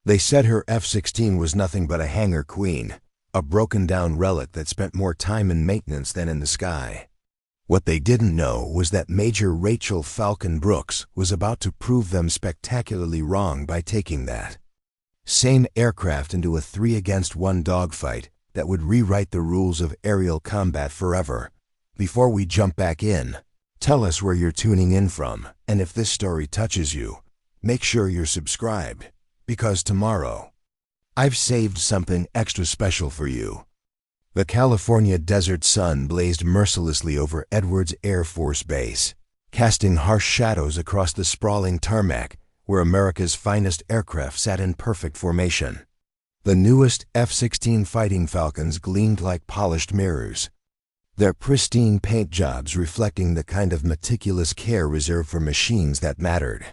They said her F-16 was nothing but a hangar queen, a broken-down relic that spent more time in maintenance than in the sky. What they didn't know was that Major Rachel Falcon Brooks was about to prove them spectacularly wrong by taking that same aircraft into a 3-against-1 dogfight that would rewrite the rules of aerial combat forever. Before we jump back in, tell us where you're tuning in from, and if this story touches you, make sure you're subscribed, because tomorrow, I've saved something extra special for you. The California desert sun blazed mercilessly over Edwards Air Force Base, casting harsh shadows across the sprawling tarmac where America's finest aircraft sat in perfect formation. The newest F-16 Fighting Falcons gleamed like polished mirrors, their pristine paint jobs reflecting the kind of meticulous care reserved for machines that mattered.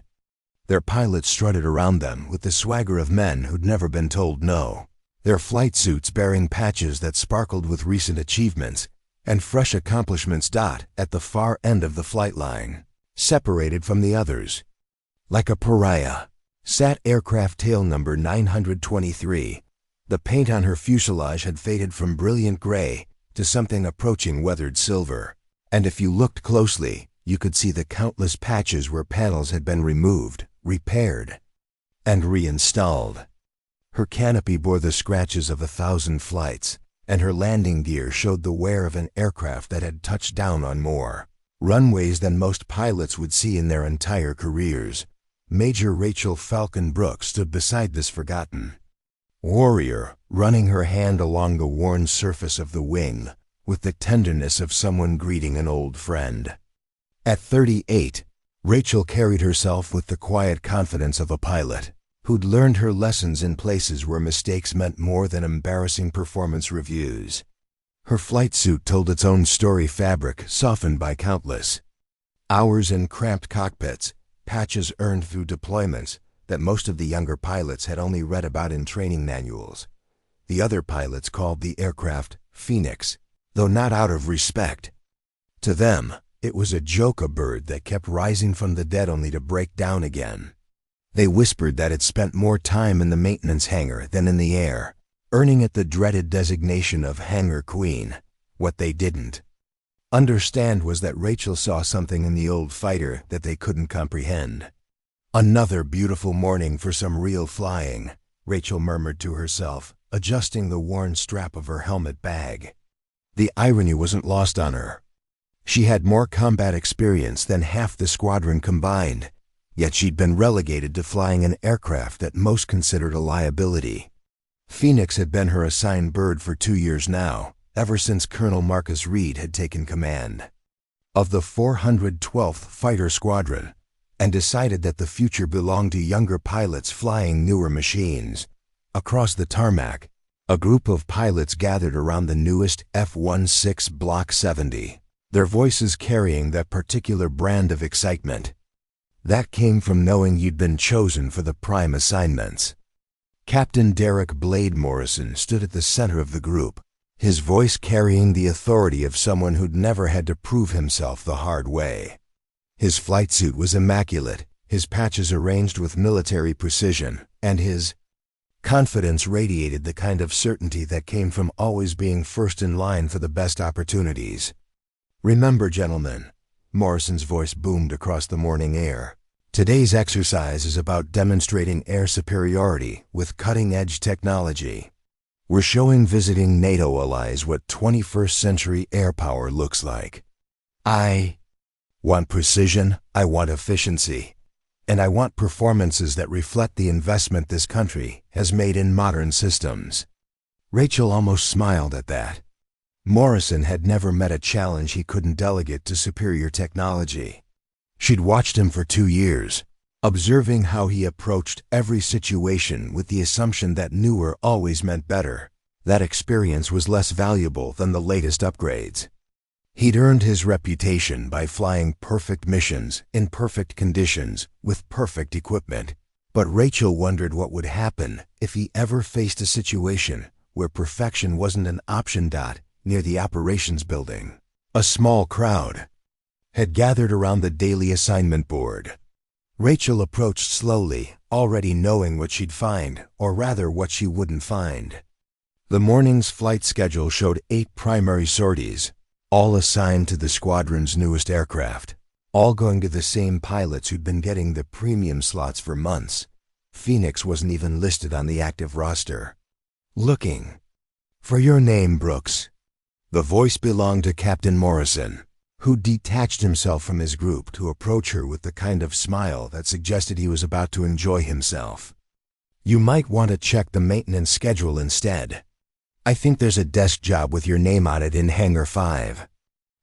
Their pilots strutted around them with the swagger of men who'd never been told no, their flight suits bearing patches that sparkled with recent achievements and fresh accomplishments. At the far end of the flight line, separated from the others, like a pariah, sat aircraft tail number 923. The paint on her fuselage had faded from brilliant gray to something approaching weathered silver, and if you looked closely, you could see the countless patches where panels had been removed, repaired, and reinstalled. Her canopy bore the scratches of 1,000 flights, and her landing gear showed the wear of an aircraft that had touched down on more runways than most pilots would see in their entire careers. Major Rachel Falcon Brooks stood beside this forgotten warrior, running her hand along the worn surface of the wing with the tenderness of someone greeting an old friend. At 38, Rachel carried herself with the quiet confidence of a pilot who'd learned her lessons in places where mistakes meant more than embarrassing performance reviews. Her flight suit told its own story, fabric softened by countless hours in cramped cockpits, patches earned through deployments that most of the younger pilots had only read about in training manuals. The other pilots called the aircraft Phoenix, though not out of respect. To them, it was a joke, a bird that kept rising from the dead only to break down again. They whispered that it spent more time in the maintenance hangar than in the air, earning it the dreaded designation of Hangar Queen. What they didn't understand was that Rachel saw something in the old fighter that they couldn't comprehend. Another beautiful morning for some real flying, Rachel murmured to herself, adjusting the worn strap of her helmet bag. The irony wasn't lost on her. She had more combat experience than half the squadron combined, yet she'd been relegated to flying an aircraft that most considered a liability. Phoenix had been her assigned bird for 2 years now, ever since Colonel Marcus Reed had taken command of the 412th Fighter Squadron and decided that the future belonged to younger pilots flying newer machines. Across the tarmac, a group of pilots gathered around the newest F-16 Block 70, their voices carrying that particular brand of excitement that came from knowing you'd been chosen for the prime assignments. Captain Derek Blade Morrison stood at the center of the group, his voice carrying the authority of someone who'd never had to prove himself the hard way. His flight suit was immaculate, his patches arranged with military precision, and his confidence radiated the kind of certainty that came from always being first in line for the best opportunities. "Remember, gentlemen," Morrison's voice boomed across the morning air, "today's exercise is about demonstrating air superiority with cutting-edge technology. We're showing visiting NATO allies what 21st century air power looks like. I want precision, I want efficiency, and I want performances that reflect the investment this country has made in modern systems." Rachel almost smiled at that. Morrison had never met a challenge he couldn't delegate to superior technology. She'd watched him for 2 years, observing how he approached every situation with the assumption that newer always meant better. That experience was less valuable than the latest upgrades. He'd earned his reputation by flying perfect missions in perfect conditions with perfect equipment. But Rachel wondered what would happen if he ever faced a situation where perfection wasn't an option. Near the operations building, a small crowd had gathered around the daily assignment board. Rachel approached slowly, already knowing what she'd find, or rather what she wouldn't find. The morning's flight schedule showed 8 primary sorties, all assigned to the squadron's newest aircraft, all going to the same pilots who'd been getting the premium slots for months. Phoenix wasn't even listed on the active roster. "Looking for your name, Brooks." The voice belonged to Captain Morrison, who detached himself from his group to approach her with the kind of smile that suggested he was about to enjoy himself. "You might want to check the maintenance schedule instead. I think there's a desk job with your name on it in Hangar 5.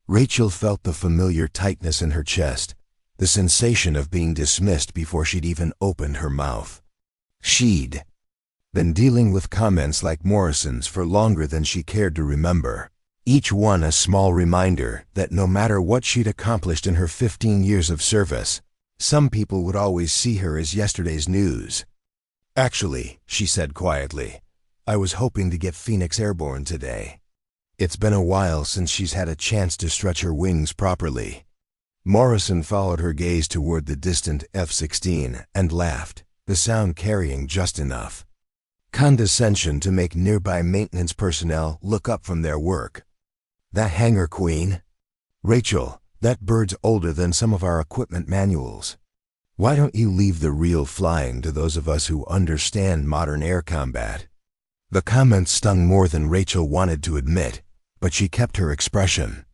Rachel felt the familiar tightness in her chest, the sensation of being dismissed before she'd even opened her mouth. She'd been dealing with comments like Morrison's for longer than she cared to remember, each one a small reminder that no matter what she'd accomplished in her 15 years of service, some people would always see her as yesterday's news. "Actually," she said quietly, "I was hoping to get Phoenix airborne today. It's been a while since she's had a chance to stretch her wings properly." Morrison followed her gaze toward the distant F-16 and laughed, the sound carrying just enough condescension to make nearby maintenance personnel look up from their work. "That Hangar Queen? Rachel, that bird's older than some of our equipment manuals. Why don't you leave the real flying to those of us who understand modern air combat?" The comment stung more than Rachel wanted to admit, but she kept her expression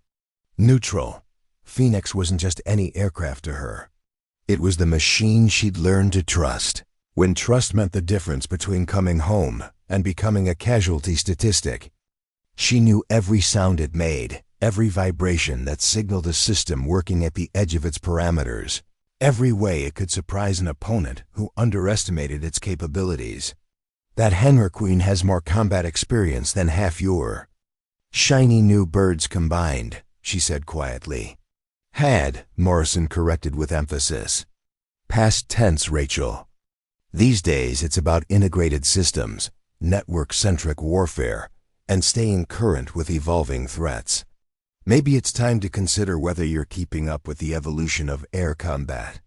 neutral. Phoenix wasn't just any aircraft to her. It was the machine she'd learned to trust, when trust meant the difference between coming home and becoming a casualty statistic. She knew every sound it made, every vibration that signaled a system working at the edge of its parameters, every way it could surprise an opponent who underestimated its capabilities. "That Hangar Queen has more combat experience than half your shiny new birds combined," she said quietly. "Had," Morrison corrected with emphasis. "Past tense, Rachel. These days it's about integrated systems, network-centric warfare, and staying current with evolving threats. Maybe it's time to consider whether you're keeping up with the evolution of air combat."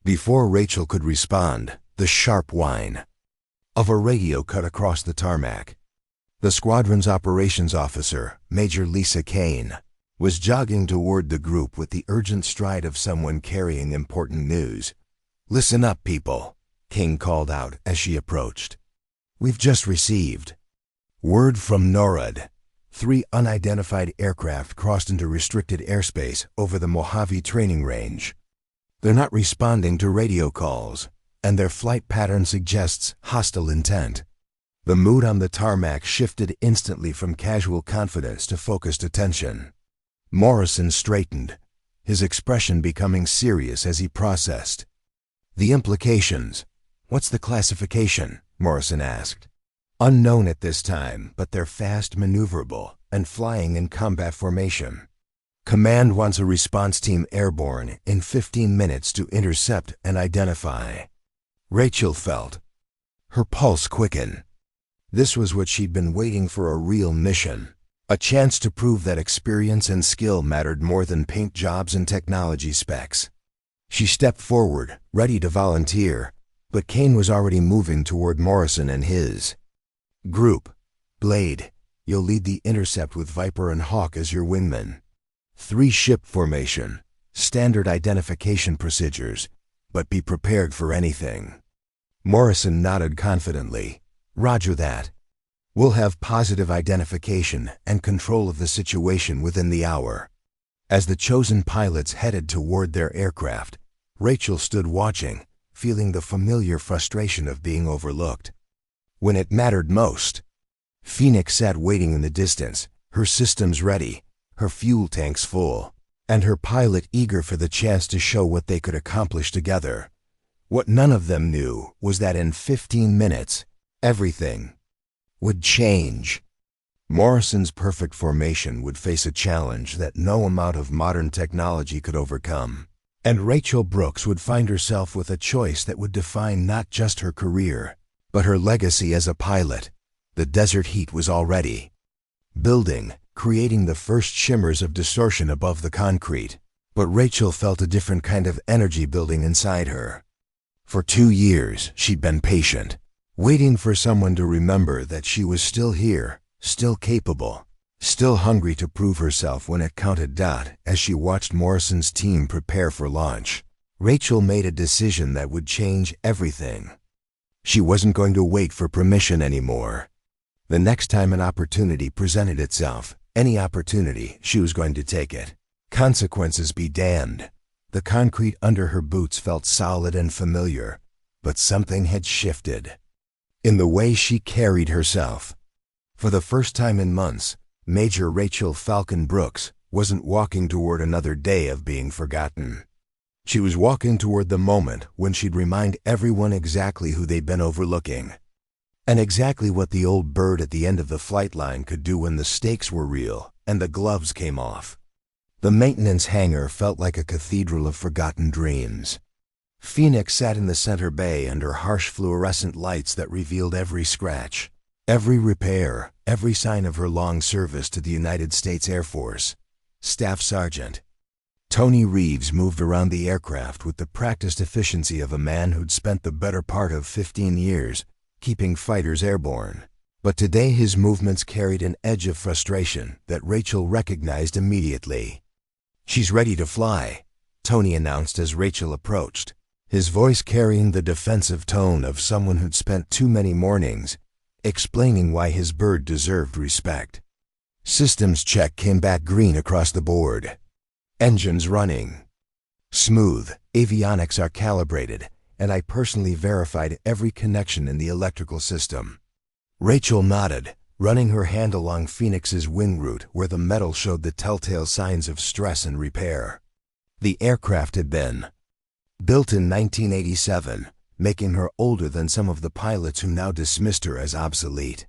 Before Rachel could respond, the sharp whine of a radio cut across the tarmac. The squadron's operations officer, Major Lisa Kane, was jogging toward the group with the urgent stride of someone carrying important news. "Listen up, people," King called out as she approached. "We've just received word from NORAD. 3 unidentified aircraft crossed into restricted airspace over the Mojave training range. They're not responding to radio calls, and their flight pattern suggests hostile intent." The mood on the tarmac shifted instantly from casual confidence to focused attention. Morrison straightened, his expression becoming serious as he processed the implications. "What's the classification?" Morrison asked. "Unknown at this time, but they're fast, maneuverable, and flying in combat formation. Command wants a response team airborne in 15 minutes to intercept and identify." Rachel felt her pulse quicken. This was what she'd been waiting for, a real mission, a chance to prove that experience and skill mattered more than paint jobs and technology specs. She stepped forward, ready to volunteer, but Kane was already moving toward Morrison and his group. "Blade, you'll lead the intercept with Viper and Hawk as your wingmen. 3-ship formation, standard identification procedures, but be prepared for anything." Morrison nodded confidently. "Roger that. We'll have positive identification and control of the situation within the hour." As the chosen pilots headed toward their aircraft, Rachel stood watching, feeling the familiar frustration of being overlooked. When it mattered most, Phoenix sat waiting in the distance, her systems ready, her fuel tanks full, and her pilot eager for the chance to show what they could accomplish together. What none of them knew was that in 15 minutes, everything would change. Morrison's perfect formation would face a challenge that no amount of modern technology could overcome. And Rachel Brooks would find herself with a choice that would define not just her career, but her legacy as a pilot. The desert heat was already building, creating the first shimmers of distortion above the concrete. But Rachel felt a different kind of energy building inside her. For 2 years, she'd been patient, waiting for someone to remember that she was still here, still capable, still hungry to prove herself when it counted. As she watched Morrison's team prepare for launch, Rachel made a decision that would change everything. She wasn't going to wait for permission anymore. The next time an opportunity presented itself, any opportunity, she was going to take it. Consequences be damned. The concrete under her boots felt solid and familiar, but something had shifted. In the way she carried herself. For the first time in months, Major Rachel Falcon Brooks wasn't walking toward another day of being forgotten. She was walking toward the moment when she'd remind everyone exactly who they'd been overlooking, and exactly what the old bird at the end of the flight line could do when the stakes were real and the gloves came off. The maintenance hangar felt like a cathedral of forgotten dreams. Phoenix sat in the center bay under harsh fluorescent lights that revealed every scratch, every repair, every sign of her long service to the United States Air Force. Staff Sergeant Tony Reeves moved around the aircraft with the practiced efficiency of a man who'd spent the better part of 15 years keeping fighters airborne. But today his movements carried an edge of frustration that Rachel recognized immediately. "She's ready to fly," Tony announced as Rachel approached, his voice carrying the defensive tone of someone who'd spent too many mornings explaining why his bird deserved respect. Systems check came back green across the board. Engines running. Smooth, avionics are calibrated, and I personally verified every connection in the electrical system. Rachel nodded, running her hand along Phoenix's wing root where the metal showed the telltale signs of stress and repair. The aircraft had been built in 1987, making her older than some of the pilots who now dismissed her as obsolete.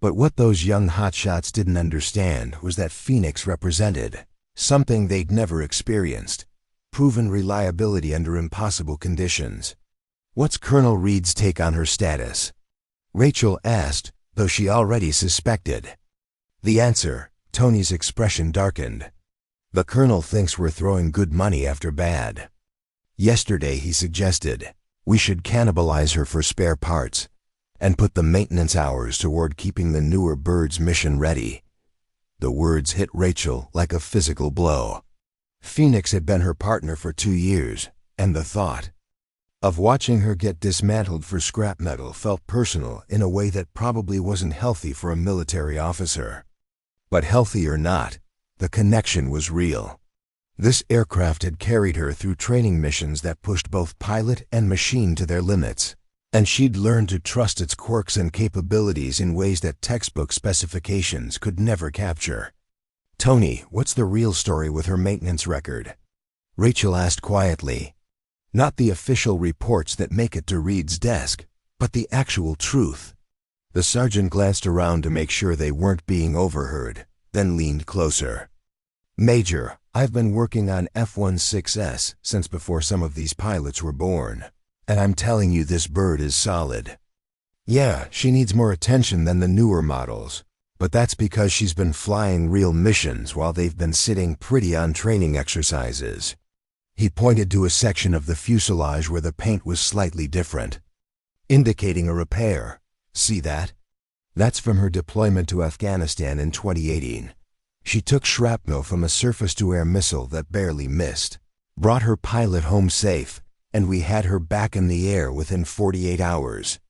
But what those young hotshots didn't understand was that Phoenix represented something they'd never experienced: proven reliability under impossible conditions. "What's Colonel Reed's take on her status?" Rachel asked, though she already suspected. The answer, Tony's expression darkened. "The Colonel thinks we're throwing good money after bad. Yesterday he suggested we should cannibalize her for spare parts and put the maintenance hours toward keeping the newer bird's mission ready." The words hit Rachel like a physical blow. Phoenix had been her partner for 2 years, and the thought of watching her get dismantled for scrap metal felt personal in a way that probably wasn't healthy for a military officer. But healthy or not, the connection was real. This aircraft had carried her through training missions that pushed both pilot and machine to their limits, and she'd learned to trust its quirks and capabilities in ways that textbook specifications could never capture. "Tony, what's the real story with her maintenance record?" Rachel asked quietly. "Not the official reports that make it to Reed's desk, but the actual truth." The sergeant glanced around to make sure they weren't being overheard, then leaned closer. "Major, I've been working on F-16s since before some of these pilots were born, and I'm telling you this bird is solid. Yeah, she needs more attention than the newer models, but that's because she's been flying real missions while they've been sitting pretty on training exercises." He pointed to a section of the fuselage where the paint was slightly different, indicating a repair. "See that? That's from her deployment to Afghanistan in 2018. She took shrapnel from a surface-to-air missile that barely missed, brought her pilot home safe, and we had her back in the air within 48 hours.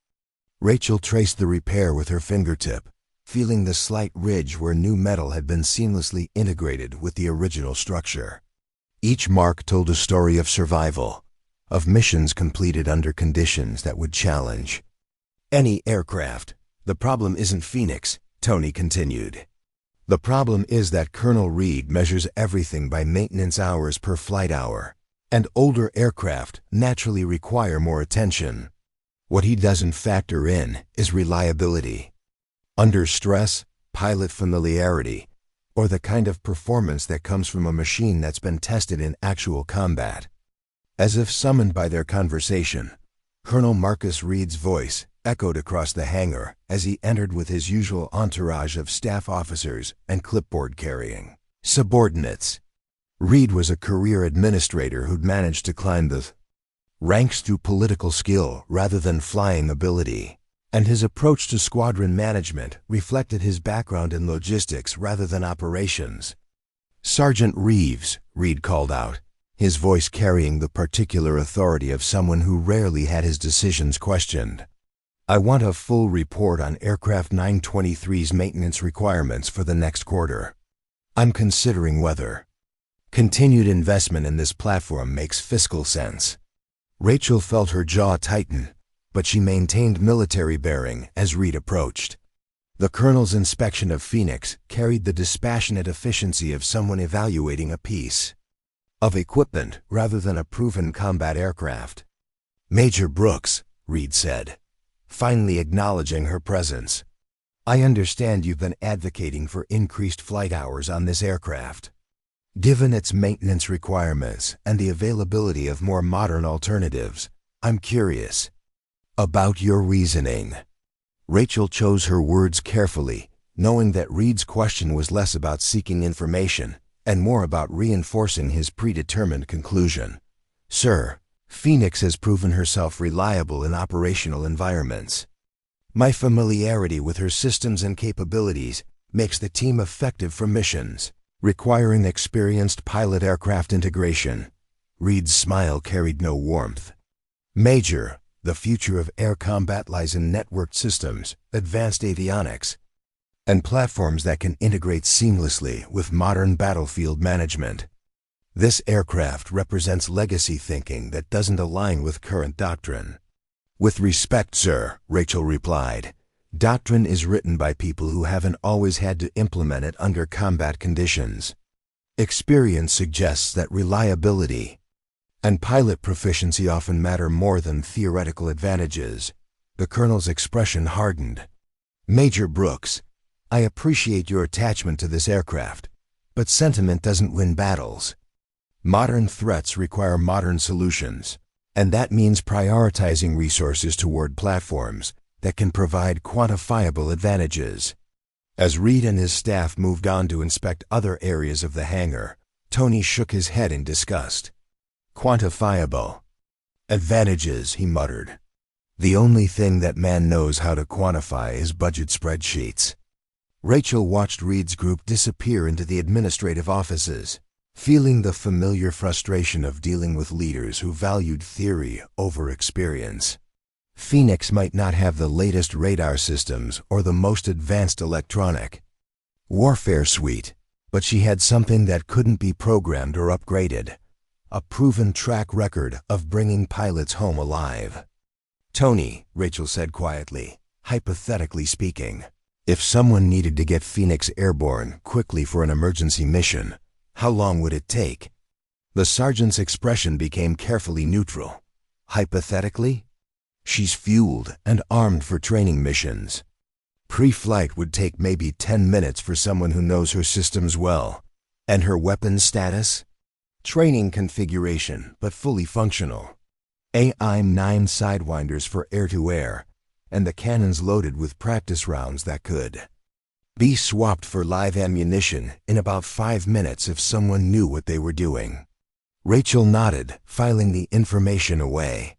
Rachel traced the repair with her fingertip, feeling the slight ridge where new metal had been seamlessly integrated with the original structure. Each mark told a story of survival, of missions completed under conditions that would challenge any aircraft. "The problem isn't Phoenix," Tony continued. "The problem is that Colonel Reed measures everything by maintenance hours per flight hour, and older aircraft naturally require more attention. What he doesn't factor in is reliability. Under stress, pilot familiarity, or the kind of performance that comes from a machine that's been tested in actual combat." As if summoned by their conversation, Colonel Marcus Reed's voice echoed across the hangar as he entered with his usual entourage of staff officers and clipboard-carrying subordinates. Reed was a career administrator who'd managed to climb the ranks through political skill rather than flying ability, and his approach to squadron management reflected his background in logistics rather than operations. "Sergeant Reeves," Reed called out, his voice carrying the particular authority of someone who rarely had his decisions questioned. "I want a full report on Aircraft 923's maintenance requirements for the next quarter. I'm considering whether continued investment in this platform makes fiscal sense." Rachel felt her jaw tighten, but she maintained military bearing as Reed approached. The colonel's inspection of Phoenix carried the dispassionate efficiency of someone evaluating a piece of equipment rather than a proven combat aircraft. "Major Brooks," Reed said, finally acknowledging her presence, "I understand you've been advocating for increased flight hours on this aircraft. Given its maintenance requirements and the availability of more modern alternatives, I'm curious about your reasoning." Rachel chose her words carefully, knowing that Reed's question was less about seeking information and more about reinforcing his predetermined conclusion. "Sir, Phoenix has proven herself reliable in operational environments. My familiarity with her systems and capabilities makes the team effective for missions requiring experienced pilot-aircraft integration." Reed's smile carried no warmth. "Major, the future of air combat lies in networked systems, advanced avionics, and platforms that can integrate seamlessly with modern battlefield management. This aircraft represents legacy thinking that doesn't align with current doctrine." "With respect, sir," Rachel replied, "doctrine is written by people who haven't always had to implement it under combat conditions. Experience suggests that reliability and pilot proficiency often matter more than theoretical advantages." The colonel's expression hardened. "Major Brooks, I appreciate your attachment to this aircraft, but sentiment doesn't win battles. Modern threats require modern solutions, and that means prioritizing resources toward platforms that can provide quantifiable advantages." As Reed and his staff moved on to inspect other areas of the hangar, Tony shook his head in disgust. "Quantifiable advantages," he muttered. "The only thing that man knows how to quantify is budget spreadsheets." Rachel watched Reed's group disappear into the administrative offices, feeling the familiar frustration of dealing with leaders who valued theory over experience. Phoenix might not have the latest radar systems or the most advanced electronic warfare suite, but she had something that couldn't be programmed or upgraded: a proven track record of bringing pilots home alive. "Tony," Rachel said quietly, "hypothetically speaking, if someone needed to get Phoenix airborne quickly for an emergency mission, how long would it take?" The sergeant's expression became carefully neutral. "Hypothetically? She's fueled and armed for training missions. Pre-flight would take maybe 10 minutes for someone who knows her systems well. And her weapons status? Training configuration, but fully functional. AIM-9 sidewinders for air-to-air, and the cannons loaded with practice rounds that could be swapped for live ammunition in about 5 minutes if someone knew what they were doing." Rachel nodded, filing the information away.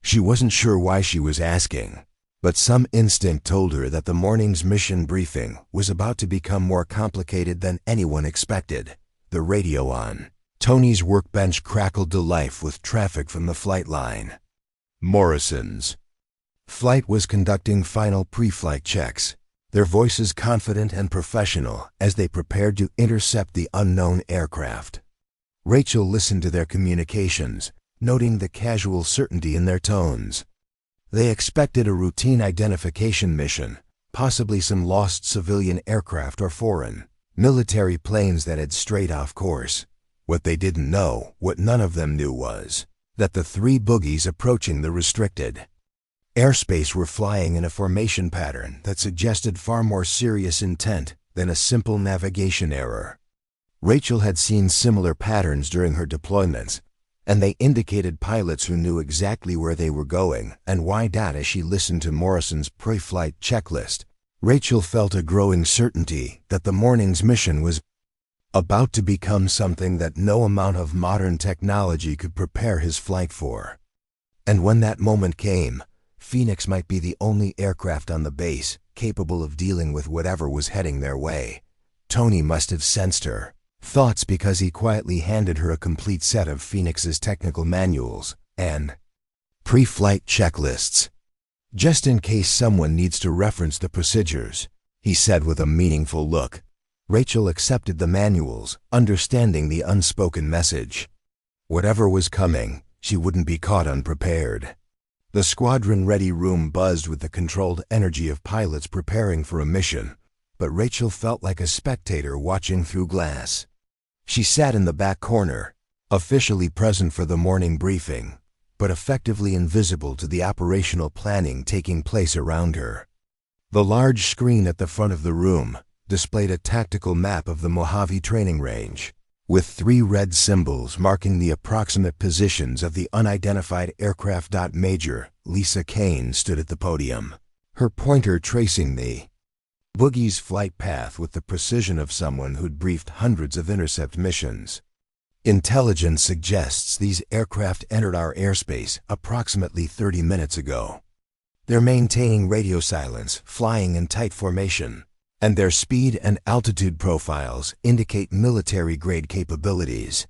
She wasn't sure why she was asking, but some instinct told her that the morning's mission briefing was about to become more complicated than anyone expected. The radio on Tony's workbench crackled to life with traffic from the flight line. Morrison's flight was conducting final pre-flight checks, their voices confident and professional as they prepared to intercept the unknown aircraft. Rachel listened to their communications, noting the casual certainty in their tones. They expected a routine identification mission, possibly some lost civilian aircraft or foreign military planes that had strayed off course. What they didn't know, what none of them knew, was that the 3 bogies approaching the restricted airspace were flying in a formation pattern that suggested far more serious intent than a simple navigation error. Rachel had seen similar patterns during her deployments, and they indicated pilots who knew exactly where they were going and why. As she listened to Morrison's pre-flight checklist, Rachel felt a growing certainty that the morning's mission was about to become something that no amount of modern technology could prepare his flight for. And when that moment came, Phoenix might be the only aircraft on the base capable of dealing with whatever was heading their way. Tony must have sensed her thoughts because he quietly handed her a complete set of Phoenix's technical manuals and pre-flight checklists. Just in case someone needs to reference the procedures, he said with a meaningful look. Rachel accepted the manuals, understanding the unspoken message. Whatever was coming, she wouldn't be caught unprepared. The squadron-ready room buzzed with the controlled energy of pilots preparing for a mission, but Rachel felt like a spectator watching through glass. She sat in the back corner, officially present for the morning briefing, but effectively invisible to the operational planning taking place around her. The large screen at the front of the room displayed a tactical map of the Mojave training range, with 3 red symbols marking the approximate positions of the unidentified aircraft. Major Lisa Kane stood at the podium, her pointer tracing the Boogie's flight path with the precision of someone who'd briefed hundreds of intercept missions. Intelligence suggests these aircraft entered our airspace approximately 30 minutes ago. They're maintaining radio silence, flying in tight formation, and their speed and altitude profiles indicate military-grade capabilities.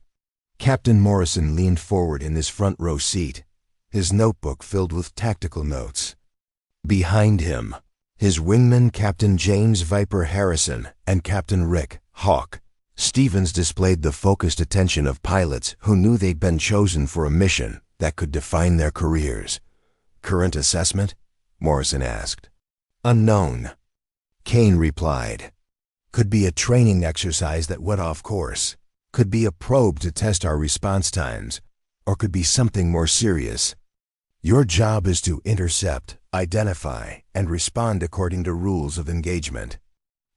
Captain Morrison leaned forward in his front row seat, his notebook filled with tactical notes. Behind him, his wingman Captain James Viper Harrison and Captain Rick Hawk Stevens displayed the focused attention of pilots who knew they'd been chosen for a mission that could define their careers. "Current assessment?" Morrison asked. "Unknown," Kane replied. "Could be a training exercise that went off course. Could be a probe to test our response times. Or could be something more serious. Your job is to intercept, identify, and respond according to rules of engagement."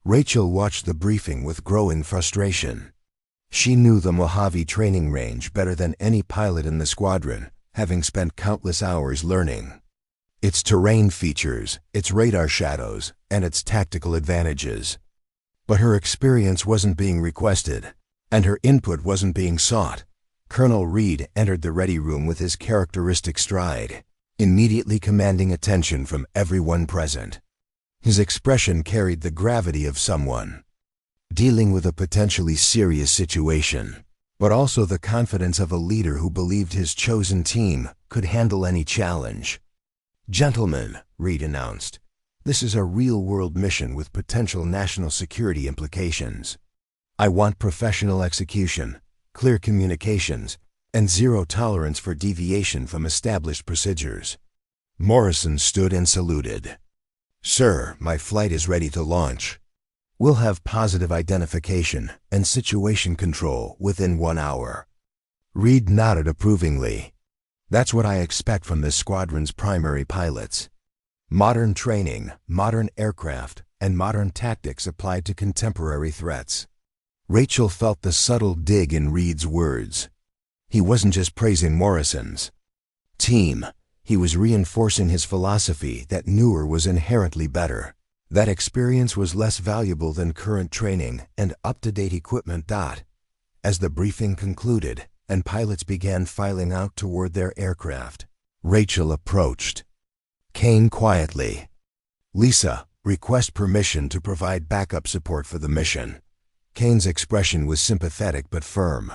Rachel watched the briefing with growing frustration. She knew the Mojave training range better than any pilot in the squadron, having spent countless hours learning its terrain features, its radar shadows, and its tactical advantages. But her experience wasn't being requested, and her input wasn't being sought. Colonel Reed entered the ready room with his characteristic stride, immediately commanding attention from everyone present. His expression carried the gravity of someone dealing with a potentially serious situation, but also the confidence of a leader who believed his chosen team could handle any challenge. "Gentlemen," Reed announced, "this is a real-world mission with potential national security implications. I want professional execution, clear communications, and zero tolerance for deviation from established procedures." Morrison stood and saluted. "Sir, my flight is ready to launch. We'll have positive identification and situation control within 1 hour." Reed nodded approvingly. "That's what I expect from this squadron's primary pilots. Modern training, modern aircraft, and modern tactics applied to contemporary threats." Rachel felt the subtle dig in Reed's words. He wasn't just praising Morrison's team. He was reinforcing his philosophy that newer was inherently better, that experience was less valuable than current training and up-to-date equipment. As the briefing concluded and pilots began filing out toward their aircraft, Rachel approached Kane quietly. "Lisa, request permission to provide backup support for the mission." Kane's expression was sympathetic but firm.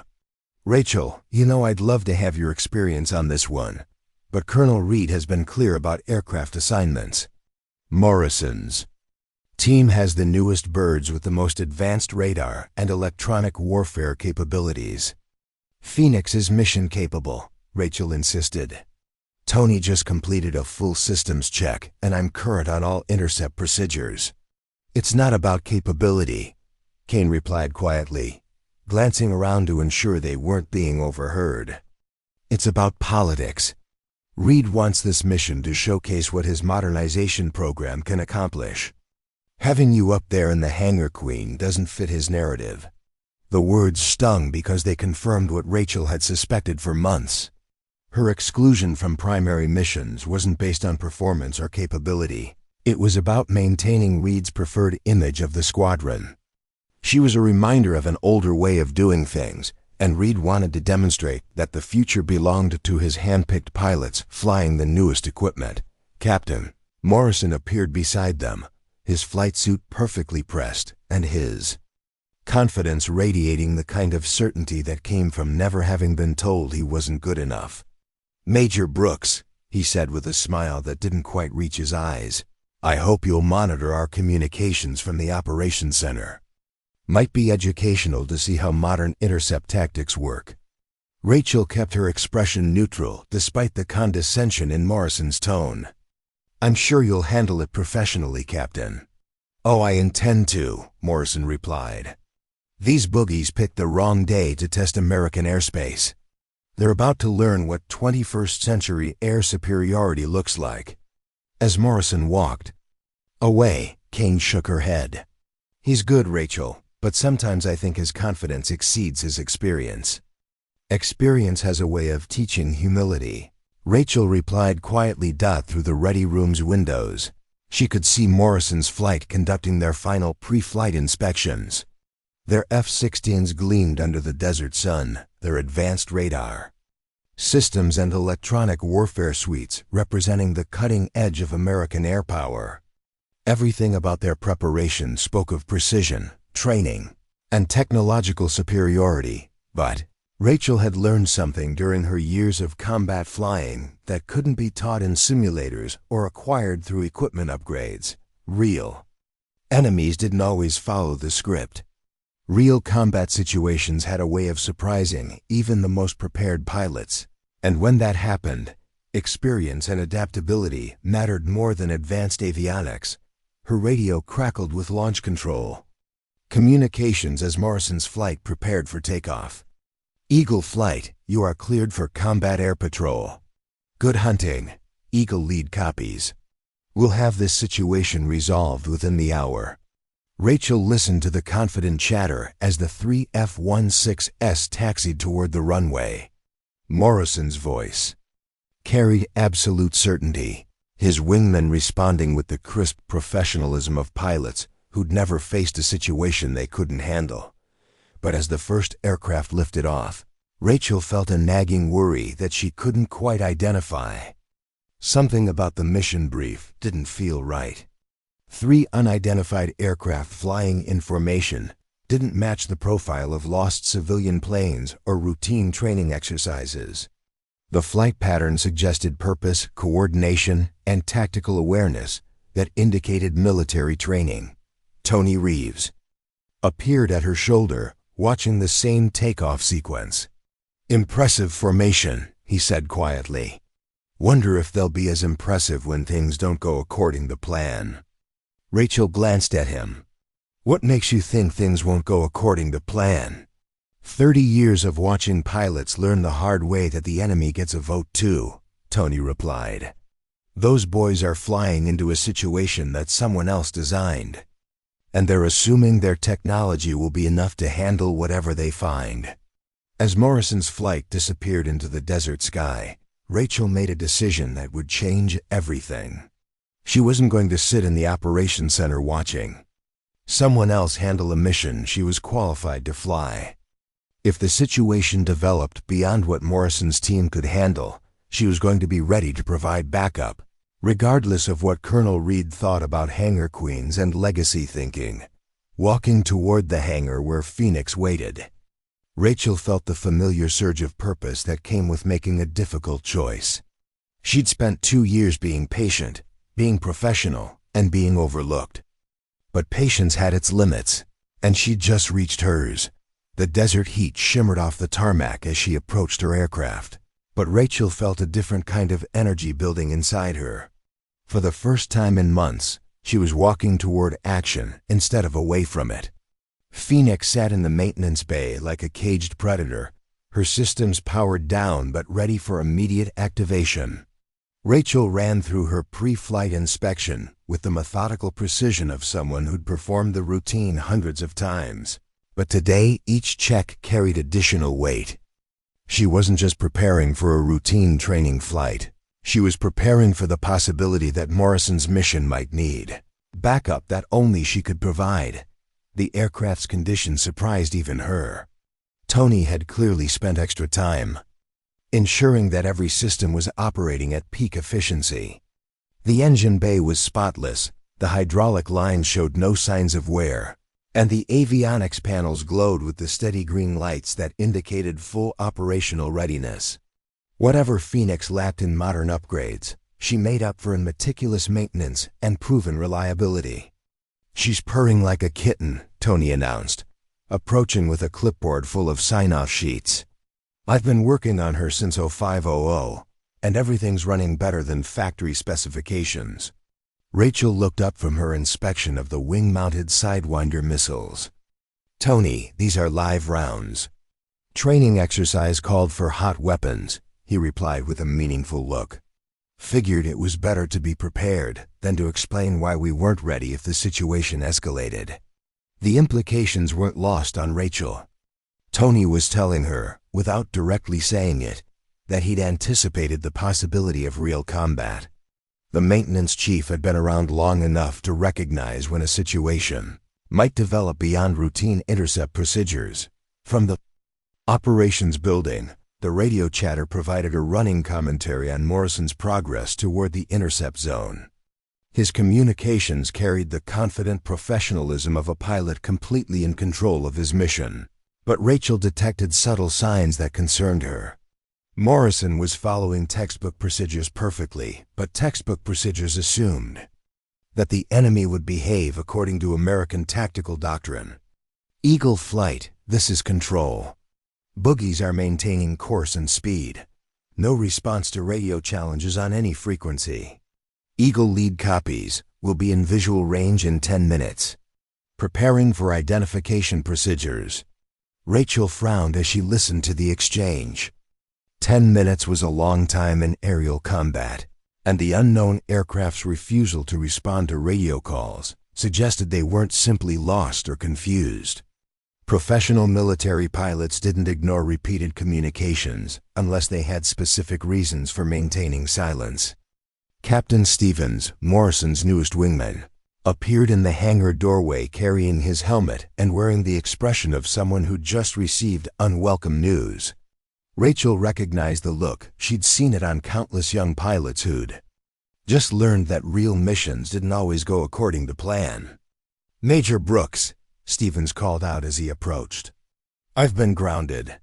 "Rachel, you know I'd love to have your experience on this one, but Colonel Reed has been clear about aircraft assignments. Morrison's team has the newest birds with the most advanced radar and electronic warfare capabilities. Phoenix is mission capable," Rachel insisted. "Tony just completed a full systems check, and I'm current on all intercept procedures." "It's not about capability," Kane replied quietly, glancing around to ensure they weren't being overheard. "It's about politics. Reed wants this mission to showcase what his modernization program can accomplish. Having you up there in the Hangar, Queen, doesn't fit his narrative." The words stung because they confirmed what Rachel had suspected for months. Her exclusion from primary missions wasn't based on performance or capability. It was about maintaining Reed's preferred image of the squadron. She was a reminder of an older way of doing things, and Reed wanted to demonstrate that the future belonged to his hand-picked pilots flying the newest equipment. "Captain." Morrison appeared beside them, his flight suit perfectly pressed, and his confidence radiating the kind of certainty that came from never having been told he wasn't good enough. "Major Brooks," he said with a smile that didn't quite reach his eyes, "I hope you'll monitor our communications from the operations center. Might be educational to see how modern intercept tactics work." Rachel kept her expression neutral despite the condescension in Morrison's tone. "I'm sure you'll handle it professionally, Captain." "Oh, I intend to," Morrison replied. "These boogies picked the wrong day to test American airspace. They're about to learn what 21st century air superiority looks like." As Morrison walked away, Kane shook her head. "He's good, Rachel, but sometimes I think his confidence exceeds his experience." "Experience has a way of teaching humility," Rachel replied quietly. Through the ready room's windows, she could see Morrison's flight conducting their final pre-flight inspections. Their F-16s gleamed under the desert sun, their advanced radar systems and electronic warfare suites representing the cutting edge of American air power. Everything about their preparation spoke of precision, training, and technological superiority, but Rachel had learned something during her years of combat flying that couldn't be taught in simulators or acquired through equipment upgrades. Real enemies didn't always follow the script. Real combat situations had a way of surprising even the most prepared pilots, and when that happened, experience and adaptability mattered more than advanced avionics. Her radio crackled with launch control communications as Morrison's flight prepared for takeoff. "Eagle Flight, you are cleared for combat air patrol. Good hunting." Eagle lead copies. "We'll have this situation resolved within the hour." Rachel listened to the confident chatter as the three F-16s taxied toward the runway. Morrison's voice carried absolute certainty, his wingmen responding with the crisp professionalism of pilots who'd never faced a situation they couldn't handle. But as the first aircraft lifted off, Rachel felt a nagging worry that she couldn't quite identify. Something about the mission brief didn't feel right. 3 unidentified aircraft flying in formation didn't match the profile of lost civilian planes or routine training exercises. The flight pattern suggested purpose, coordination, and tactical awareness that indicated military training. Tony Reeves appeared at her shoulder, watching the same takeoff sequence. "Impressive formation," he said quietly. "Wonder if they'll be as impressive when things don't go according to plan." Rachel glanced at him. "What makes you think things won't go according to plan?" 30 years of watching pilots learn the hard way that the enemy gets a vote too, Tony replied. "Those boys are flying into a situation that someone else designed, and they're assuming their technology will be enough to handle whatever they find." As Morrison's flight disappeared into the desert sky, Rachel made a decision that would change everything. She wasn't going to sit in the operations center watching someone else handle a mission she was qualified to fly. If the situation developed beyond what Morrison's team could handle, she was going to be ready to provide backup, regardless of what Colonel Reed thought about hangar queens and legacy thinking. Walking toward the hangar where Phoenix waited, Rachel felt the familiar surge of purpose that came with making a difficult choice. She'd spent 2 years being patient, being professional, and being overlooked. But patience had its limits, and she'd just reached hers. The desert heat shimmered off the tarmac as she approached her aircraft, but Rachel felt a different kind of energy building inside her. For the first time in months, she was walking toward action instead of away from it. Phoenix sat in the maintenance bay like a caged predator, her systems powered down but ready for immediate activation. Rachel ran through her pre-flight inspection with the methodical precision of someone who'd performed the routine hundreds of times. But today, each check carried additional weight. She wasn't just preparing for a routine training flight. She was preparing for the possibility that Morrison's mission might need backup that only she could provide. The aircraft's condition surprised even her. Tony had clearly spent extra time ensuring that every system was operating at peak efficiency. The engine bay was spotless, the hydraulic lines showed no signs of wear, and the avionics panels glowed with the steady green lights that indicated full operational readiness. Whatever Phoenix lacked in modern upgrades, she made up for in meticulous maintenance and proven reliability. "She's purring like a kitten," Tony announced, approaching with a clipboard full of sign-off sheets. "I've been working on her since 0500, and everything's running better than factory specifications." Rachel looked up from her inspection of the wing-mounted Sidewinder missiles. "Tony, these are live rounds." "Training exercise called for hot weapons," he replied with a meaningful look. "Figured it was better to be prepared than to explain why we weren't ready if the situation escalated." The implications weren't lost on Rachel. Tony was telling her, without directly saying it, that he'd anticipated the possibility of real combat. The maintenance chief had been around long enough to recognize when a situation might develop beyond routine intercept procedures. From the operations building, the radio chatter provided a running commentary on Morrison's progress toward the intercept zone. His communications carried the confident professionalism of a pilot completely in control of his mission. But Rachel detected subtle signs that concerned her. Morrison was following textbook procedures perfectly, but textbook procedures assumed that the enemy would behave according to American tactical doctrine. Eagle flight, this is control. Boogies are maintaining course and speed. No response to radio challenges on any frequency. Eagle lead copies will be in visual range in 10 minutes. Preparing for identification procedures. Rachel frowned as she listened to the exchange. 10 minutes was a long time in aerial combat, and the unknown aircraft's refusal to respond to radio calls suggested they weren't simply lost or confused. Professional military pilots didn't ignore repeated communications unless they had specific reasons for maintaining silence. Captain Stevens, Morrison's newest wingman, appeared in the hangar doorway carrying his helmet and wearing the expression of someone who'd just received unwelcome news. Rachel recognized the look. She'd seen it on countless young pilots who'd just learned that real missions didn't always go according to plan. "Major Brooks," Stevens called out as he approached. "I've been grounded.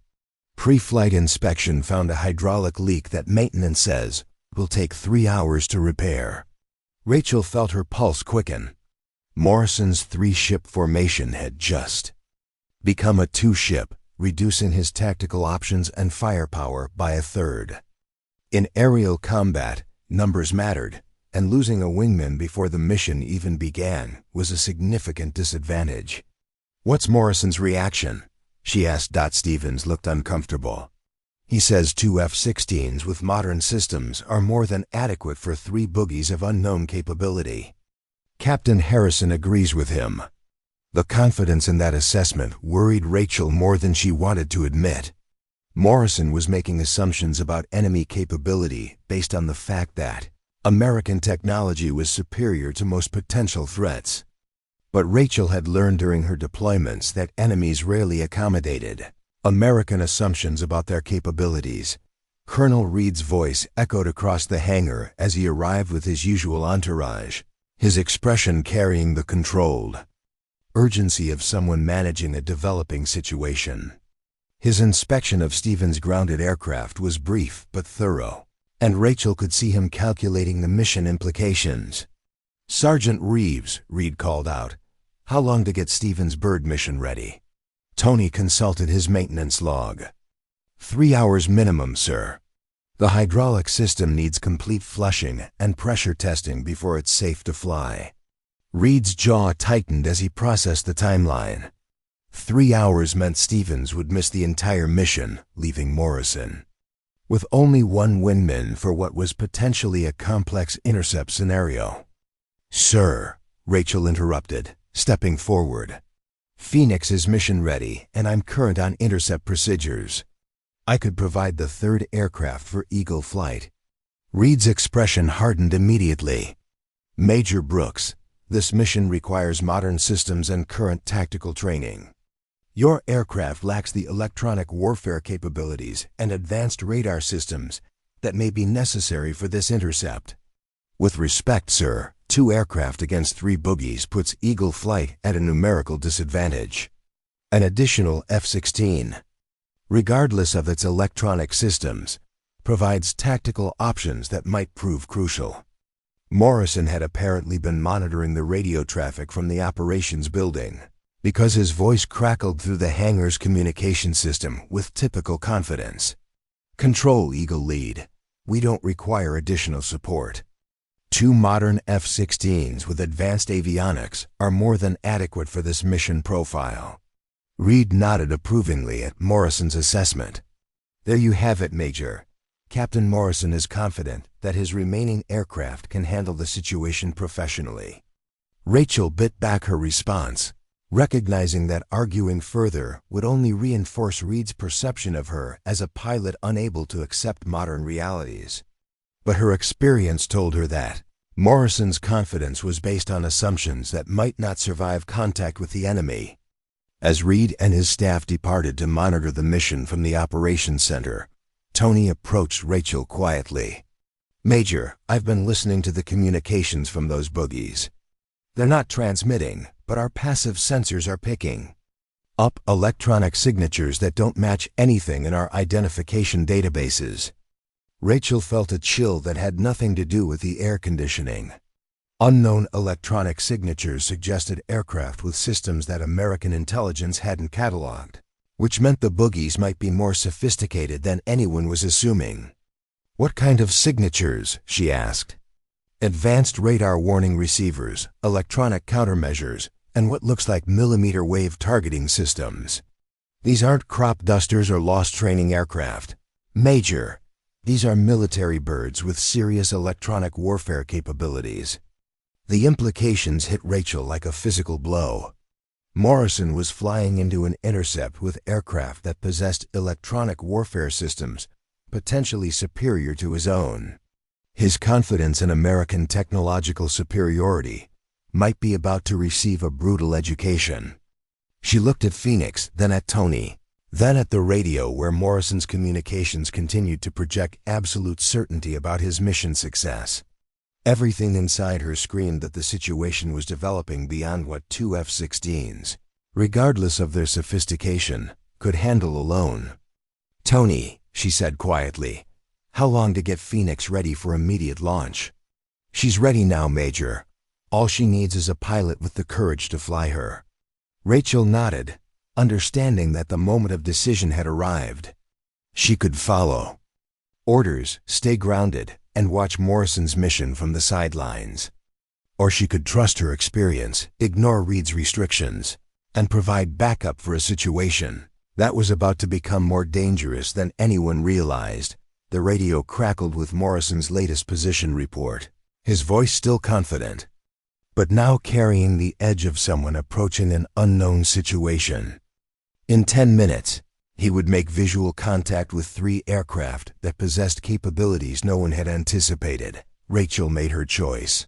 Pre-flight inspection found a hydraulic leak that maintenance says will take 3 hours to repair." Rachel felt her pulse quicken. Morrison's 3-ship formation had just become a 2-ship, reducing his tactical options and firepower by a third. In aerial combat, numbers mattered, and losing a wingman before the mission even began was a significant disadvantage. "What's Morrison's reaction?" she asked. Stevens looked uncomfortable. "He says 2 F-16s with modern systems are more than adequate for 3 boogies of unknown capability." Captain Harrison agrees with him. The confidence in that assessment worried Rachel more than she wanted to admit. Morrison was making assumptions about enemy capability based on the fact that American technology was superior to most potential threats. But Rachel had learned during her deployments that enemies rarely accommodated American assumptions about their capabilities. Colonel Reed's voice echoed across the hangar as he arrived with his usual entourage, his expression carrying the controlled urgency of someone managing a developing situation. His inspection of Stevens' grounded aircraft was brief but thorough, and Rachel could see him calculating the mission implications. "Sergeant Reeves," Reed called out, "how long to get Stevens' bird mission ready?" Tony consulted his maintenance log. 3 hours minimum, sir. The hydraulic system needs complete flushing and pressure testing before it's safe to fly." Reed's jaw tightened as he processed the timeline. 3 hours meant Stevens would miss the entire mission, leaving Morrison with only 1 wingman for what was potentially a complex intercept scenario. "Sir," Rachel interrupted, stepping forward. "Phoenix is mission ready, and I'm current on intercept procedures. I could provide the 3rd aircraft for Eagle flight." Reed's expression hardened immediately. "Major Brooks, this mission requires modern systems and current tactical training. Your aircraft lacks the electronic warfare capabilities and advanced radar systems that may be necessary for this intercept. With respect, sir, 2 aircraft against 3 boogies puts Eagle Flight at a numerical disadvantage. An additional F-16, regardless of its electronic systems, provides tactical options that might prove crucial. Morrison had apparently been monitoring the radio traffic from the operations building, because his voice crackled through the hangar's communication system with typical confidence. "Control, Eagle Lead. We don't require additional support. 2 modern F-16s with advanced avionics are more than adequate for this mission profile." Reed nodded approvingly at Morrison's assessment. "There you have it, Major. Captain Morrison is confident that his remaining aircraft can handle the situation professionally." Rachel bit back her response, recognizing that arguing further would only reinforce Reed's perception of her as a pilot unable to accept modern realities. But her experience told her that Morrison's confidence was based on assumptions that might not survive contact with the enemy. As Reed and his staff departed to monitor the mission from the operations center, Tony approached Rachel quietly. "Major, I've been listening to the communications from those boogies. They're not transmitting, but our passive sensors are picking up electronic signatures that don't match anything in our identification databases." Rachel felt a chill that had nothing to do with the air conditioning. Unknown electronic signatures suggested aircraft with systems that American intelligence hadn't cataloged, which meant the boogies might be more sophisticated than anyone was assuming. "What kind of signatures?" she asked. "Advanced radar warning receivers, electronic countermeasures, and what looks like millimeter wave targeting systems. These aren't crop dusters or lost training aircraft. Major, these are military birds with serious electronic warfare capabilities." The implications hit Rachel like a physical blow. Morrison was flying into an intercept with aircraft that possessed electronic warfare systems potentially superior to his own. His confidence in American technological superiority might be about to receive a brutal education. She looked at Phoenix, then at Tony, then at the radio where Morrison's communications continued to project absolute certainty about his mission success. Everything inside her screamed that the situation was developing beyond what 2 F-16s, regardless of their sophistication, could handle alone. "Tony," she said quietly, "how long to get Phoenix ready for immediate launch?" "She's ready now, Major. All she needs is a pilot with the courage to fly her." Rachel nodded, understanding that the moment of decision had arrived. She could follow orders, stay grounded, and watch Morrison's mission from the sidelines. Or she could trust her experience, ignore Reed's restrictions, and provide backup for a situation that was about to become more dangerous than anyone realized. The radio crackled with Morrison's latest position report, his voice still confident, but now carrying the edge of someone approaching an unknown situation. In 10 minutes, he would make visual contact with 3 aircraft that possessed capabilities no one had anticipated. Rachel made her choice.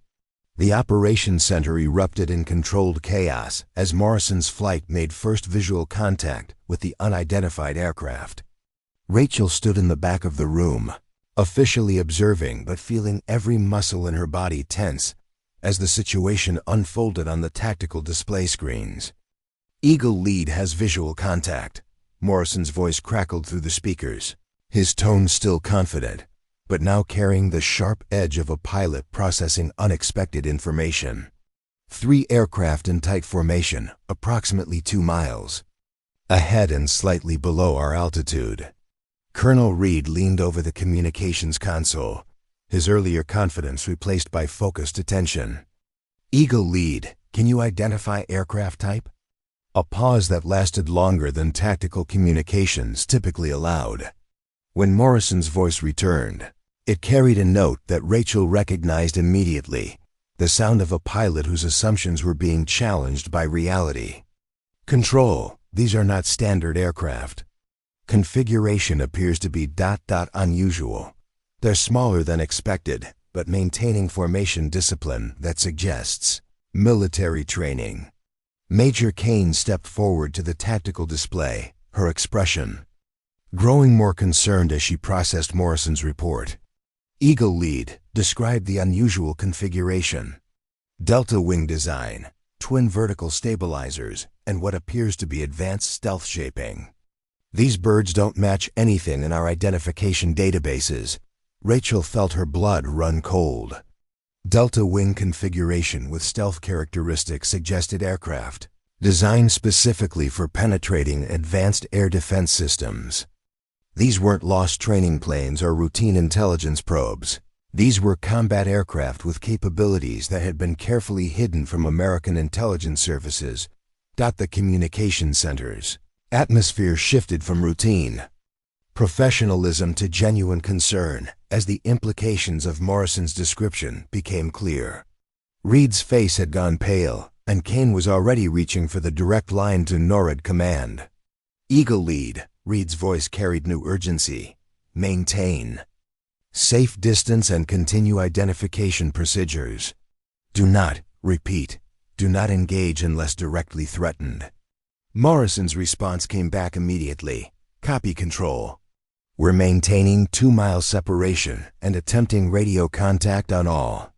The operations center erupted in controlled chaos as Morrison's flight made first visual contact with the unidentified aircraft. Rachel stood in the back of the room, officially observing but feeling every muscle in her body tense as the situation unfolded on the tactical display screens. "Eagle Lead has visual contact." Morrison's voice crackled through the speakers, his tone still confident, but now carrying the sharp edge of a pilot processing unexpected information. 3 aircraft in tight formation, approximately 2 miles ahead and slightly below our altitude. Colonel Reed leaned over the communications console, his earlier confidence replaced by focused attention. "Eagle Lead, can you identify aircraft type?" A pause that lasted longer than tactical communications typically allowed. When Morrison's voice returned, it carried a note that Rachel recognized immediately, the sound of a pilot whose assumptions were being challenged by reality. "Control, these are not standard aircraft. Configuration appears to be ... unusual. They're smaller than expected, but maintaining formation discipline that suggests military training." Major Kane stepped forward to the tactical display, her expression growing more concerned as she processed Morrison's report. Eagle Lead described the unusual configuration. Delta wing design, twin vertical stabilizers, and what appears to be advanced stealth shaping. These birds don't match anything in our identification databases. Rachel felt her blood run cold. Delta wing configuration with stealth characteristics suggested aircraft designed specifically for penetrating advanced air defense systems. These weren't lost training planes or routine intelligence probes. These were combat aircraft with capabilities that had been carefully hidden from American intelligence services. The communication centers. Atmosphere shifted from routine professionalism to genuine concern as the implications of Morrison's description became clear. Reed's face had gone pale, and Kane was already reaching for the direct line to NORAD command. Eagle Lead, Reed's voice carried new urgency. Maintain safe distance and continue identification procedures. Do not, repeat, do not engage unless directly threatened. Morrison's response came back immediately. Copy, Control. We're maintaining 2-mile separation and attempting radio contact on all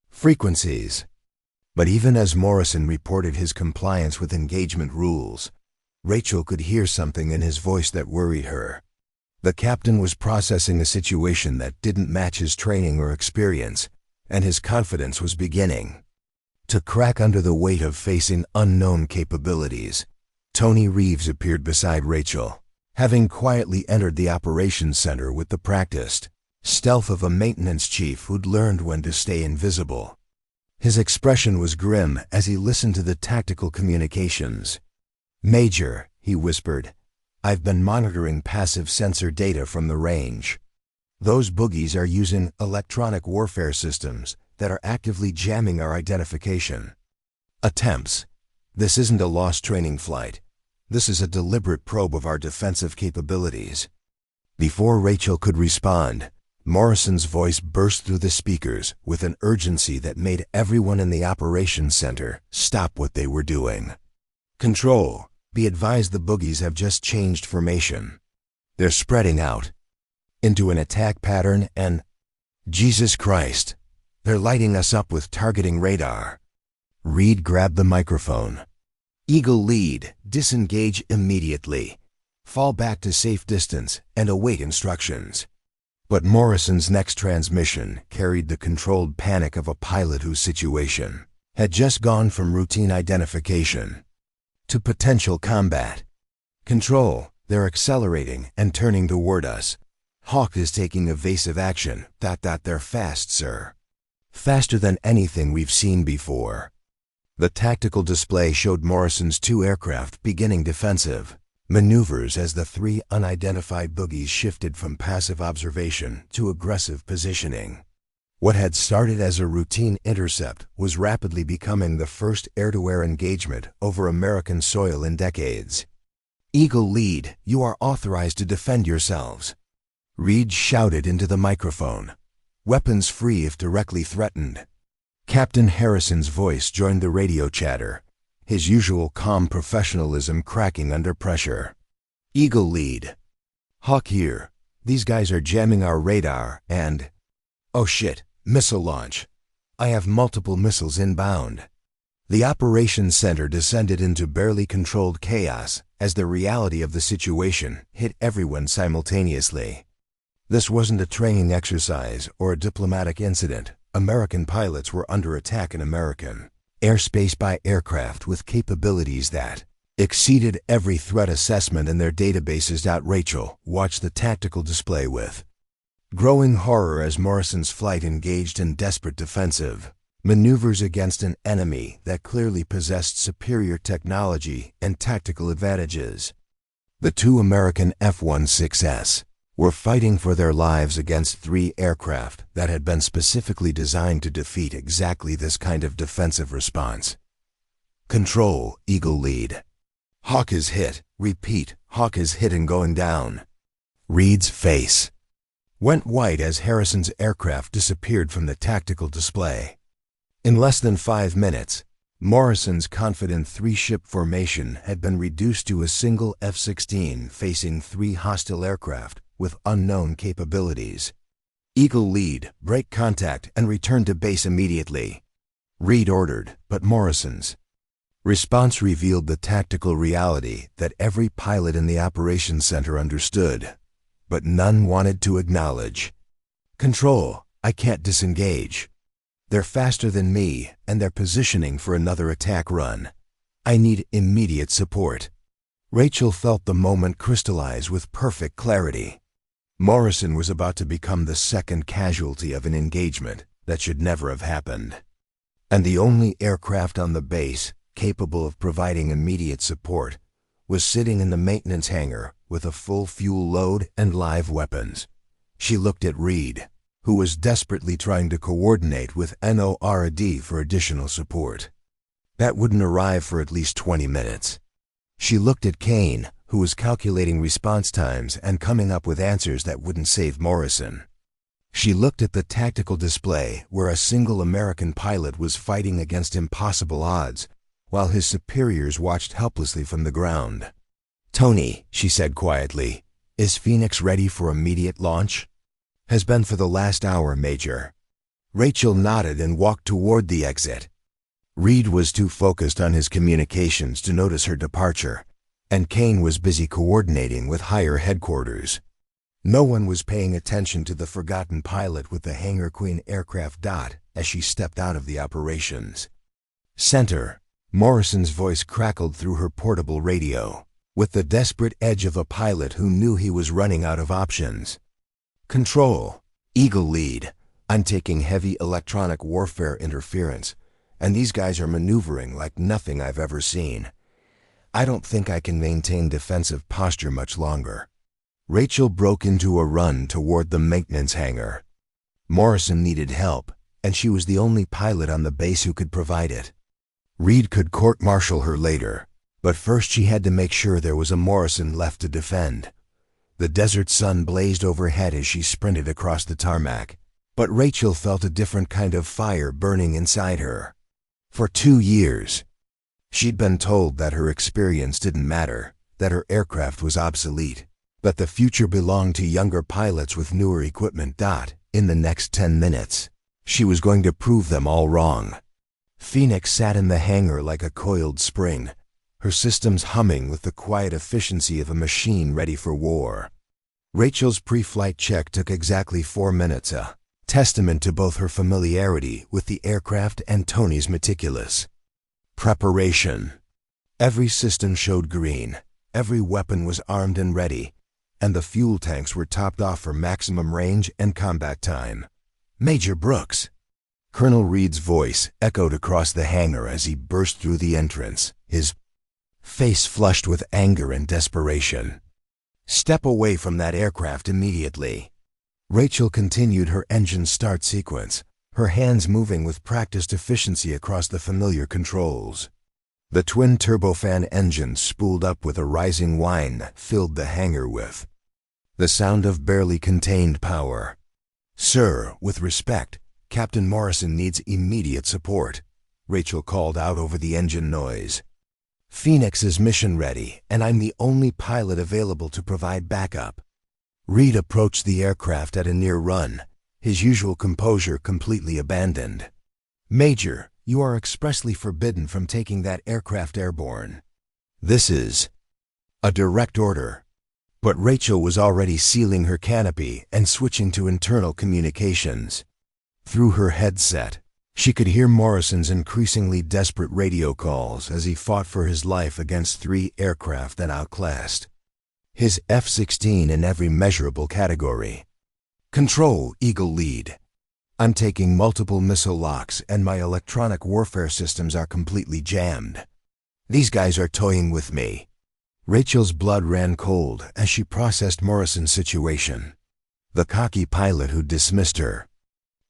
frequencies. But even as Morrison reported his compliance with engagement rules, Rachel could hear something in his voice that worried her. The captain was processing a situation that didn't match his training or experience, and his confidence was beginning to crack under the weight of facing unknown capabilities. Tony Reeves appeared beside Rachel, having quietly entered the operations center with the practiced stealth of a maintenance chief who'd learned when to stay invisible. His expression was grim as he listened to the tactical communications. "Major," he whispered, "I've been monitoring passive sensor data from the range. Those boogies are using electronic warfare systems that are actively jamming our identification attempts. This isn't a lost training flight. This is a deliberate probe of our defensive capabilities." Before Rachel could respond, Morrison's voice burst through the speakers with an urgency that made everyone in the operations center stop what they were doing. "Control, be advised the boogies have just changed formation. They're spreading out into an attack pattern and, Jesus Christ, they're lighting us up with targeting radar." Reed grabbed the microphone. "Eagle Lead, disengage immediately. Fall back to safe distance and await instructions." But Morrison's next transmission carried the controlled panic of a pilot whose situation had just gone from routine identification to potential combat. "Control, they're accelerating and turning toward us. Hawk is taking evasive action. They're fast, sir. Faster than anything we've seen before." The tactical display showed Morrison's 2 aircraft beginning defensive maneuvers as the 3 unidentified boogies shifted from passive observation to aggressive positioning. What had started as a routine intercept was rapidly becoming the first air-to-air engagement over American soil in decades. "Eagle Lead, you are authorized to defend yourselves," Reed shouted into the microphone. "Weapons free if directly threatened." Captain Harrison's voice joined the radio chatter, his usual calm professionalism cracking under pressure. "Eagle Lead. Hawk here. These guys are jamming our radar and... oh shit, missile launch. I have multiple missiles inbound." The operations center descended into barely controlled chaos as the reality of the situation hit everyone simultaneously. This wasn't a training exercise or a diplomatic incident. American pilots were under attack in American airspace by aircraft with capabilities that exceeded every threat assessment in their databases. Rachel watched the tactical display with growing horror as Morrison's flight engaged in desperate defensive maneuvers against an enemy that clearly possessed superior technology and tactical advantages. The 2 American F-16s were fighting for their lives against 3 aircraft that had been specifically designed to defeat exactly this kind of defensive response. "Control, Eagle Lead. Hawk is hit. Repeat, Hawk is hit and going down." Reed's face went white as Harrison's aircraft disappeared from the tactical display. In less than 5 minutes, Morrison's confident three-ship formation had been reduced to a single F-16 facing 3 hostile aircraft with unknown capabilities. Eagle lead, break contact, and return to base immediately. Reed ordered, but Morrison's response revealed the tactical reality that every pilot in the operations center understood, but none wanted to acknowledge. Control, I can't disengage. They're faster than me, and they're positioning for another attack run. I need immediate support. Rachel felt the moment crystallize with perfect clarity. Morrison was about to become the second casualty of an engagement that should never have happened. And the only aircraft on the base capable of providing immediate support was sitting in the maintenance hangar with a full fuel load and live weapons. She looked at Reed, who was desperately trying to coordinate with NORAD for additional support. That wouldn't arrive for at least 20 minutes. She looked at Kane, who was calculating response times and coming up with answers that wouldn't save Morrison. She looked at the tactical display where a single American pilot was fighting against impossible odds, while his superiors watched helplessly from the ground. "Tony," she said quietly, "is Phoenix ready for immediate launch?" "Has been for the last hour, Major." Rachel nodded and walked toward the exit. Reed was too focused on his communications to notice her departure, and Kane was busy coordinating with higher headquarters. No one was paying attention to the forgotten pilot with the Hangar Queen aircraft dot as she stepped out of the operations center. Morrison's voice crackled through her portable radio, with the desperate edge of a pilot who knew he was running out of options. "Control, Eagle lead. I'm taking heavy electronic warfare interference, and these guys are maneuvering like nothing I've ever seen. I don't think I can maintain defensive posture much longer." Rachel broke into a run toward the maintenance hangar. Morrison needed help, and she was the only pilot on the base who could provide it. Reed could court-martial her later, but first she had to make sure there was a Morrison left to defend. The desert sun blazed overhead as she sprinted across the tarmac, but Rachel felt a different kind of fire burning inside her. For 2 years, she'd been told that her experience didn't matter, that her aircraft was obsolete, that the future belonged to younger pilots with newer equipment. In the next 10 minutes, she was going to prove them all wrong. Phoenix sat in the hangar like a coiled spring, her systems humming with the quiet efficiency of a machine ready for war. Rachel's pre-flight check took exactly 4 minutes, a testament to both her familiarity with the aircraft and Tony's meticulous preparation. Every system showed green, every weapon was armed and ready, and the fuel tanks were topped off for maximum range and combat time. "Major Brooks." Colonel Reed's voice echoed across the hangar as he burst through the entrance, his face flushed with anger and desperation. "Step away from that aircraft immediately." Rachel continued her engine start sequence, her hands moving with practiced efficiency across the familiar controls. The twin turbofan engines spooled up with a rising whine that filled the hangar with the sound of barely contained power. "Sir, with respect, Captain Morrison needs immediate support," Rachel called out over the engine noise. "Phoenix is mission ready, and I'm the only pilot available to provide backup." Reed approached the aircraft at a near run, his usual composure completely abandoned. "Major, you are expressly forbidden from taking that aircraft airborne. This is a direct order." But Rachel was already sealing her canopy and switching to internal communications. Through her headset, she could hear Morrison's increasingly desperate radio calls as he fought for his life against 3 aircraft that outclassed his F-16 in every measurable category. "Control, Eagle lead. I'm taking multiple missile locks and my electronic warfare systems are completely jammed. These guys are toying with me." Rachel's blood ran cold as she processed Morrison's situation. The cocky pilot who dismissed her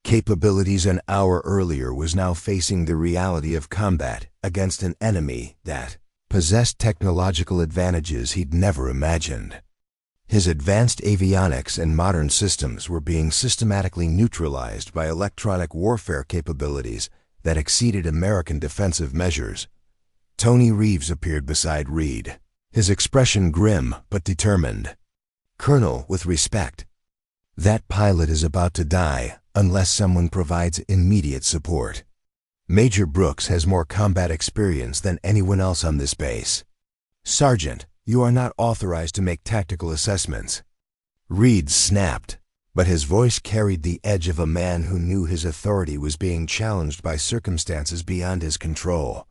capabilities an hour earlier was now facing the reality of combat against an enemy that possessed technological advantages he'd never imagined. His advanced avionics and modern systems were being systematically neutralized by electronic warfare capabilities that exceeded American defensive measures. Tony Reeves appeared beside Reed, his expression grim but determined. "Colonel, with respect, that pilot is about to die unless someone provides immediate support. Major Brooks has more combat experience than anyone else on this base. Sergeant, you are not authorized to make tactical assessments." Reed snapped, but his voice carried the edge of a man who knew his authority was being challenged by circumstances beyond his control.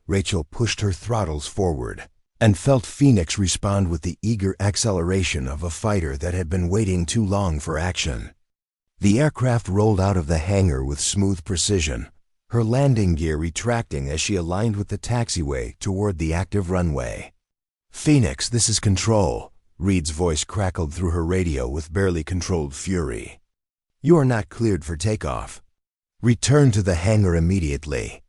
Rachel pushed her throttles forward and felt Phoenix respond with the eager acceleration of a fighter that had been waiting too long for action. The aircraft rolled out of the hangar with smooth precision, her landing gear retracting as she aligned with the taxiway toward the active runway. "Phoenix, this is Control," Reed's voice crackled through her radio with barely controlled fury. "You are not cleared for takeoff. Return to the hangar immediately."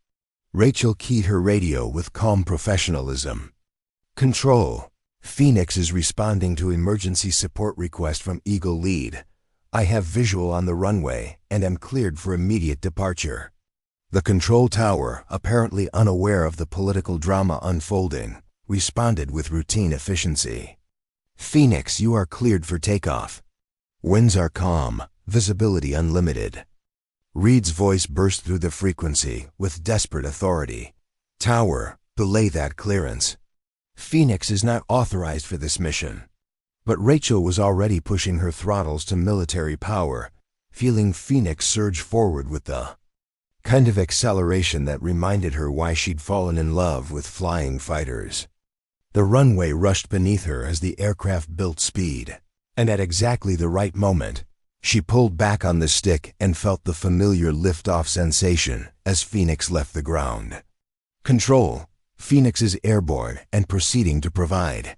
Rachel keyed her radio with calm professionalism. "Control, Phoenix is responding to emergency support request from Eagle Lead. I have visual on the runway and am cleared for immediate departure." The control tower, apparently unaware of the political drama unfolding, responded with routine efficiency. "Phoenix, you are cleared for takeoff. Winds are calm, visibility unlimited." Reed's voice burst through the frequency with desperate authority. "Tower, belay that clearance. Phoenix is not authorized for this mission." But Rachel was already pushing her throttles to military power, feeling Phoenix surge forward with the kind of acceleration that reminded her why she'd fallen in love with flying fighters. The runway rushed beneath her as the aircraft built speed, and at exactly the right moment, she pulled back on the stick and felt the familiar lift-off sensation as Phoenix left the ground. "Control, Phoenix is airborne and proceeding to provide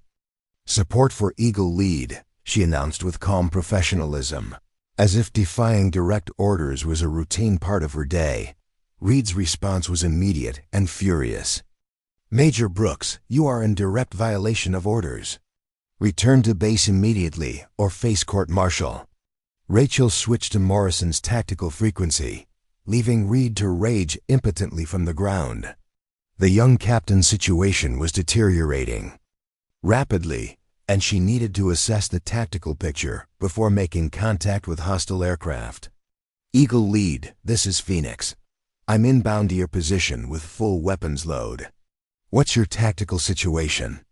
support for Eagle Lead," she announced with calm professionalism. As if defying direct orders was a routine part of her day, Reed's response was immediate and furious. "Major Brooks, you are in direct violation of orders. Return to base immediately or face court-martial." Rachel switched to Morrison's tactical frequency, leaving Reed to rage impotently from the ground. The young captain's situation was deteriorating rapidly, and she needed to assess the tactical picture before making contact with hostile aircraft. "Eagle Lead, this is Phoenix. I'm inbound to your position with full weapons load. What's your tactical situation?"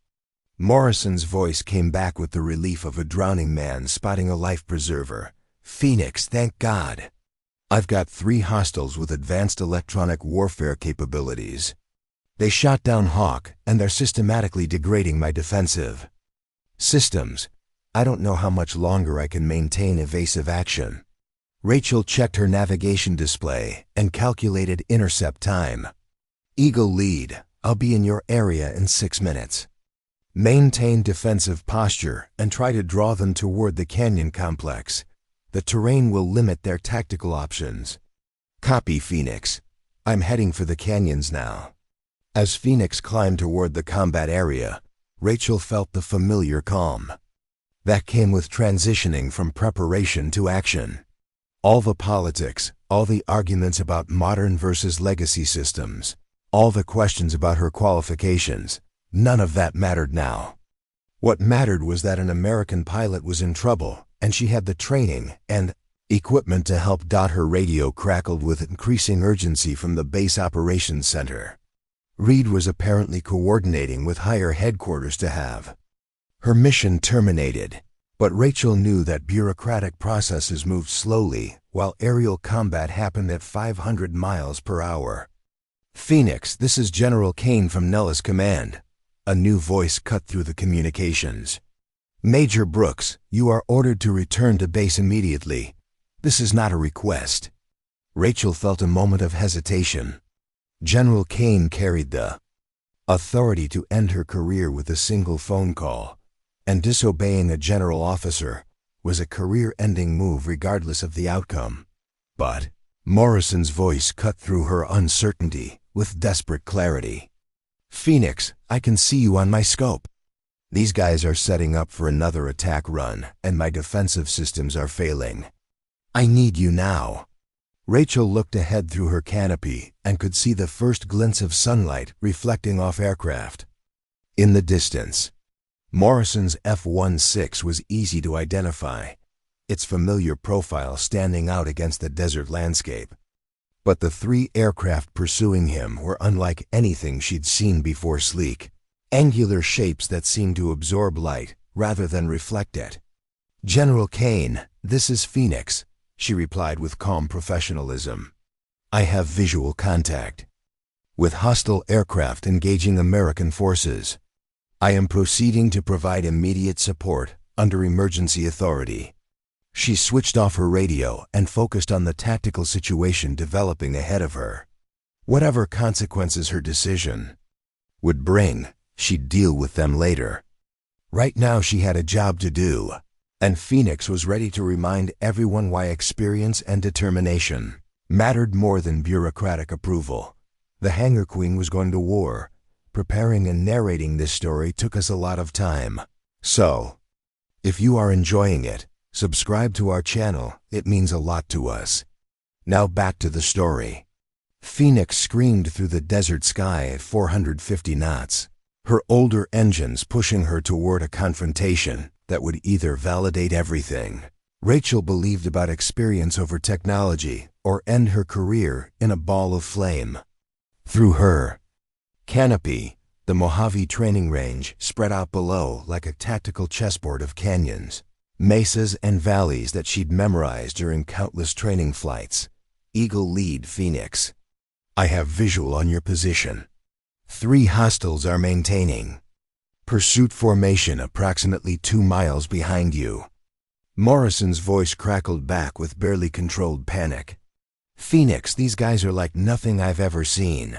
Morrison's voice came back with the relief of a drowning man spotting a life preserver. "Phoenix, thank God. I've got 3 hostiles with advanced electronic warfare capabilities. They shot down Hawk, and they're systematically degrading my defensive systems. I don't know how much longer I can maintain evasive action." Rachel checked her navigation display and calculated intercept time. "Eagle Lead, I'll be in your area in 6 minutes. Maintain defensive posture and try to draw them toward the canyon complex. The terrain will limit their tactical options." "Copy, Phoenix. I'm heading for the canyons now." As Phoenix climbed toward the combat area, Rachel felt the familiar calm that came with transitioning from preparation to action. All the politics, all the arguments about modern versus legacy systems, all the questions about her qualifications, none of that mattered now. What mattered was that an American pilot was in trouble, and she had the training and equipment to help. Her radio crackled with increasing urgency from the base operations center. Reed was apparently coordinating with higher headquarters to have her mission terminated, but Rachel knew that bureaucratic processes moved slowly while aerial combat happened at 500 miles per hour. "Phoenix, this is General Kane from Nellis Command." A new voice cut through the communications. "Major Brooks, you are ordered to return to base immediately. This is not a request." Rachel felt a moment of hesitation. General Kane carried the authority to end her career with a single phone call, and disobeying a general officer was a career-ending move regardless of the outcome. But Morrison's voice cut through her uncertainty with desperate clarity. "Phoenix, I can see you on my scope. These guys are setting up for another attack run, and my defensive systems are failing. I need you now." Rachel looked ahead through her canopy and could see the first glints of sunlight reflecting off aircraft. In the distance, Morrison's F-16 was easy to identify, its familiar profile standing out against the desert landscape. But the three aircraft pursuing him were unlike anything she'd seen before. Sleek, angular shapes that seemed to absorb light rather than reflect it. "General Kane, this is Phoenix," she replied with calm professionalism. "I have visual contact with hostile aircraft engaging American forces. I am proceeding to provide immediate support under emergency authority." She switched off her radio and focused on the tactical situation developing ahead of her. Whatever consequences her decision would bring, she'd deal with them later. Right now she had a job to do, and Phoenix was ready to remind everyone why experience and determination mattered more than bureaucratic approval. The Hangar Queen was going to war. Preparing and narrating this story took us a lot of time. So, if you are enjoying it, subscribe to our channel, it means a lot to us. Now back to the story. Phoenix screamed through the desert sky at 450 knots, her older engines pushing her toward a confrontation that would either validate everything Rachel believed about experience over technology or end her career in a ball of flame. Through her canopy, the Mojave training range spread out below like a tactical chessboard of canyons, mesas and valleys that she'd memorized during countless training flights. Eagle lead, Phoenix. I have visual on your position. 3 hostiles are maintaining pursuit formation approximately 2 miles behind you. Morrison's voice crackled back with barely controlled panic. Phoenix, these guys are like nothing I've ever seen.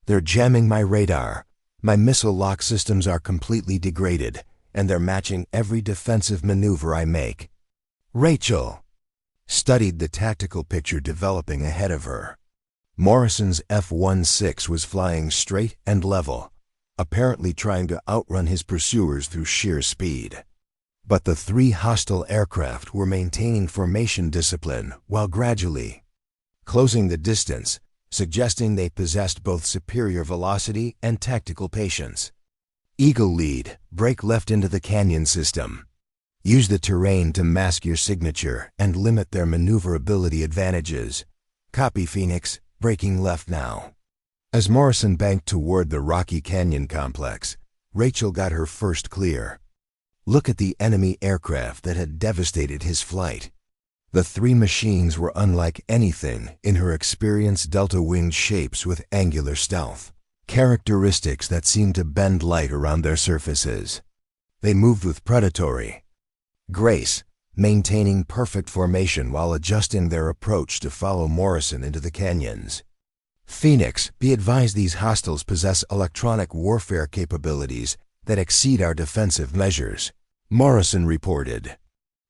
They're jamming my radar. My missile lock systems are completely degraded, and they're matching every defensive maneuver I make. Rachel studied the tactical picture developing ahead of her. Morrison's F-16 was flying straight and level, apparently trying to outrun his pursuers through sheer speed. But the 3 hostile aircraft were maintaining formation discipline while gradually closing the distance, suggesting they possessed both superior velocity and tactical patience. Eagle lead, break left into the canyon system. Use the terrain to mask your signature and limit their maneuverability advantages. Copy, Phoenix, breaking left now. As Morrison banked toward the Rocky Canyon complex, Rachel got her first clear look at the enemy aircraft that had devastated his flight. The 3 machines were unlike anything in her experience, delta-winged shapes with angular stealth, characteristics that seemed to bend light around their surfaces. They moved with predatory grace, maintaining perfect formation while adjusting their approach to follow Morrison into the canyons. Phoenix, be advised these hostiles possess electronic warfare capabilities that exceed our defensive measures, Morrison reported.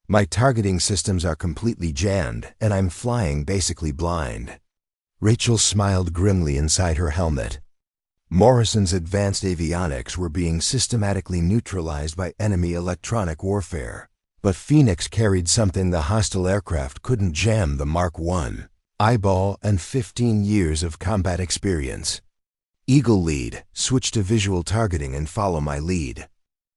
My targeting systems are completely jammed, and I'm flying basically blind. Rachel smiled grimly inside her helmet. Morrison's advanced avionics were being systematically neutralized by enemy electronic warfare. But Phoenix carried something the hostile aircraft couldn't jam: the Mark I, eyeball and 15 years of combat experience. Eagle lead, switch to visual targeting and follow my lead.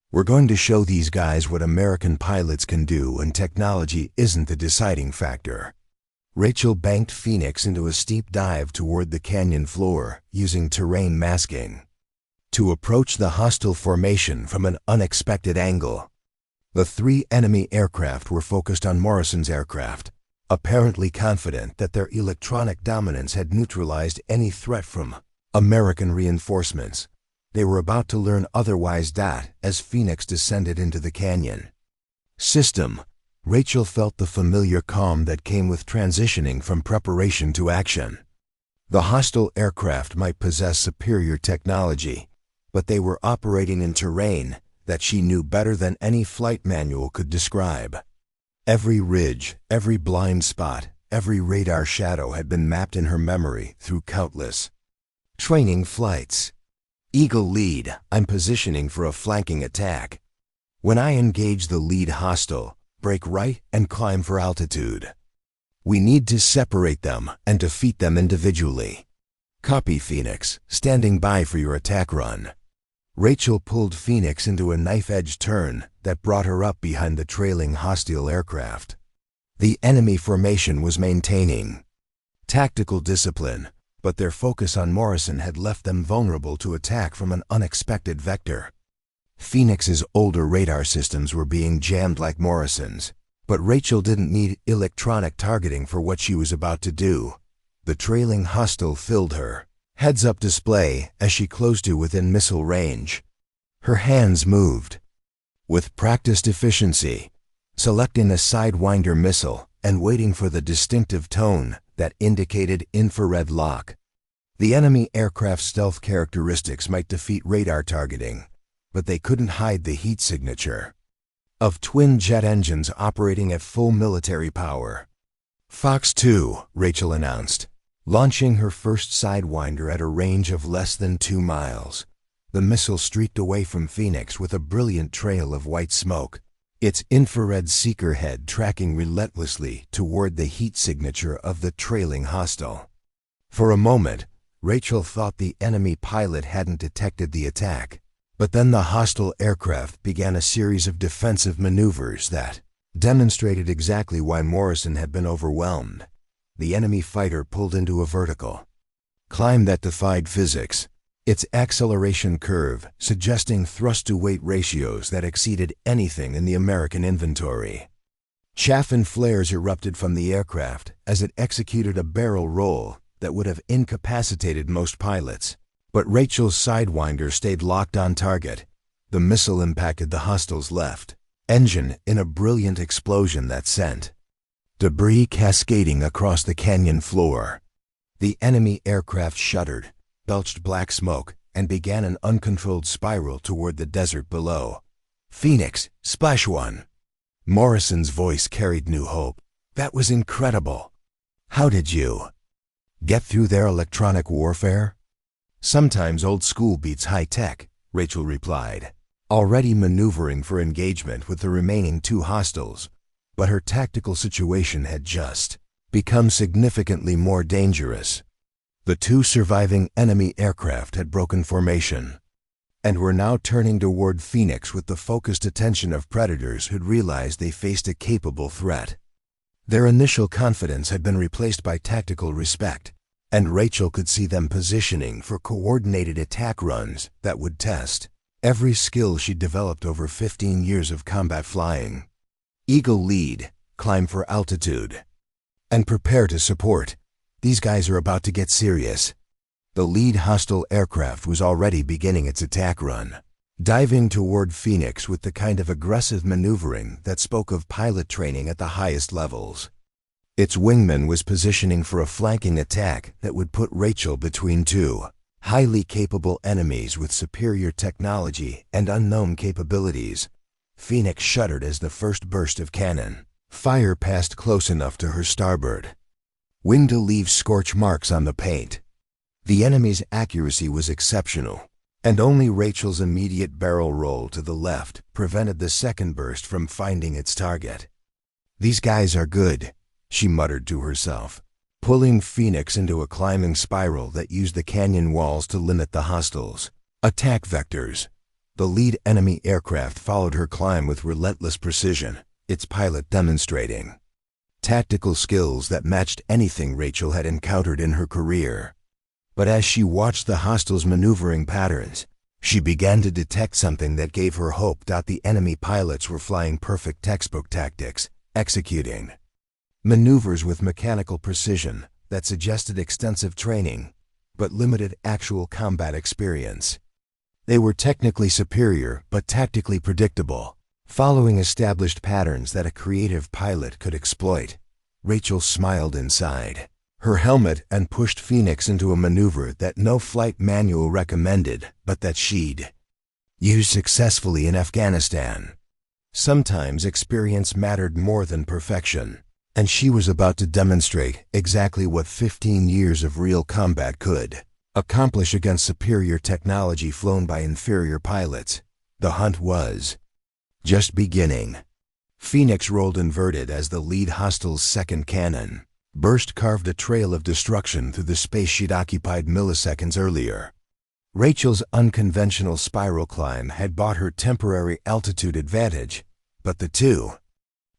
We're going to show these guys what American pilots can do when technology isn't the deciding factor. Rachel banked Phoenix into a steep dive toward the canyon floor, using terrain masking to approach the hostile formation from an unexpected angle. The 3 enemy aircraft were focused on Morrison's aircraft, apparently confident that their electronic dominance had neutralized any threat from American reinforcements. They were about to learn otherwise as Phoenix descended into the canyon system. Rachel felt the familiar calm that came with transitioning from preparation to action. The hostile aircraft might possess superior technology, but they were operating in terrain that she knew better than any flight manual could describe. Every ridge, every blind spot, every radar shadow had been mapped in her memory through countless training flights. Eagle lead, I'm positioning for a flanking attack. When I engage the lead hostile, break right and climb for altitude. We need to separate them and defeat them individually. Copy, Phoenix, standing by for your attack run. Rachel pulled Phoenix into a knife-edge turn that brought her up behind the trailing hostile aircraft. The enemy formation was maintaining tactical discipline, but their focus on Morrison had left them vulnerable to attack from an unexpected vector. Phoenix's older radar systems were being jammed like Morrison's, but Rachel didn't need electronic targeting for what she was about to do. The trailing hostile filled her heads-up display as she closed to within missile range. Her hands moved with practiced efficiency, selecting a Sidewinder missile and waiting for the distinctive tone that indicated infrared lock. The enemy aircraft's stealth characteristics might defeat radar targeting, but they couldn't hide the heat signature of twin jet engines operating at full military power. Fox 2, Rachel announced, launching her first Sidewinder at a range of less than 2 miles. The missile streaked away from Phoenix with a brilliant trail of white smoke, its infrared seeker head tracking relentlessly toward the heat signature of the trailing hostile. For a moment, Rachel thought the enemy pilot hadn't detected the attack, but then the hostile aircraft began a series of defensive maneuvers that demonstrated exactly why Morrison had been overwhelmed. The enemy fighter pulled into a vertical climb that defied physics, its acceleration curve suggesting thrust-to-weight ratios that exceeded anything in the American inventory. Chaff and flares erupted from the aircraft as it executed a barrel roll that would have incapacitated most pilots. But Rachel's Sidewinder stayed locked on target. The missile impacted the hostile's left engine in a brilliant explosion that sent debris cascading across the canyon floor. The enemy aircraft shuddered, belched black smoke, and began an uncontrolled spiral toward the desert below. "Phoenix, splash one!" Morrison's voice carried new hope. "That was incredible. How did you get through their electronic warfare?" "Sometimes old school beats high tech," Rachel replied, already maneuvering for engagement with the remaining 2 hostiles. But her tactical situation had just become significantly more dangerous. The 2 surviving enemy aircraft had broken formation and were now turning toward Phoenix with the focused attention of predators who'd realized they faced a capable threat. Their initial confidence had been replaced by tactical respect, and Rachel could see them positioning for coordinated attack runs that would test every skill she'd developed over 15 years of combat flying. Eagle lead, climb for altitude, and prepare to support. These guys are about to get serious. The lead hostile aircraft was already beginning its attack run, diving toward Phoenix with the kind of aggressive maneuvering that spoke of pilot training at the highest levels. Its wingman was positioning for a flanking attack that would put Rachel between 2 highly capable enemies with superior technology and unknown capabilities. Phoenix shuddered as the first burst of cannon fire passed close enough to her starboard wing to leave scorch marks on the paint. The enemy's accuracy was exceptional, and only Rachel's immediate barrel roll to the left prevented the second burst from finding its target. "These guys are good," she muttered to herself, pulling Phoenix into a climbing spiral that used the canyon walls to limit the hostiles' attack vectors. The lead enemy aircraft followed her climb with relentless precision, its pilot demonstrating tactical skills that matched anything Rachel had encountered in her career. But as she watched the hostiles' maneuvering patterns, she began to detect something that gave her hope. The enemy pilots were flying perfect textbook tactics, executing maneuvers with mechanical precision that suggested extensive training, but limited actual combat experience. They were technically superior, but tactically predictable, following established patterns that a creative pilot could exploit. Rachel smiled inside her helmet and pushed Phoenix into a maneuver that no flight manual recommended, but that she'd used successfully in Afghanistan. Sometimes experience mattered more than perfection, and she was about to demonstrate exactly what 15 years of real combat could accomplish against superior technology flown by inferior pilots. The hunt was just beginning. Phoenix rolled inverted as the lead hostile's second cannon Burst carved a trail of destruction through the space she'd occupied milliseconds earlier. Rachel's unconventional spiral climb had bought her temporary altitude advantage, but the two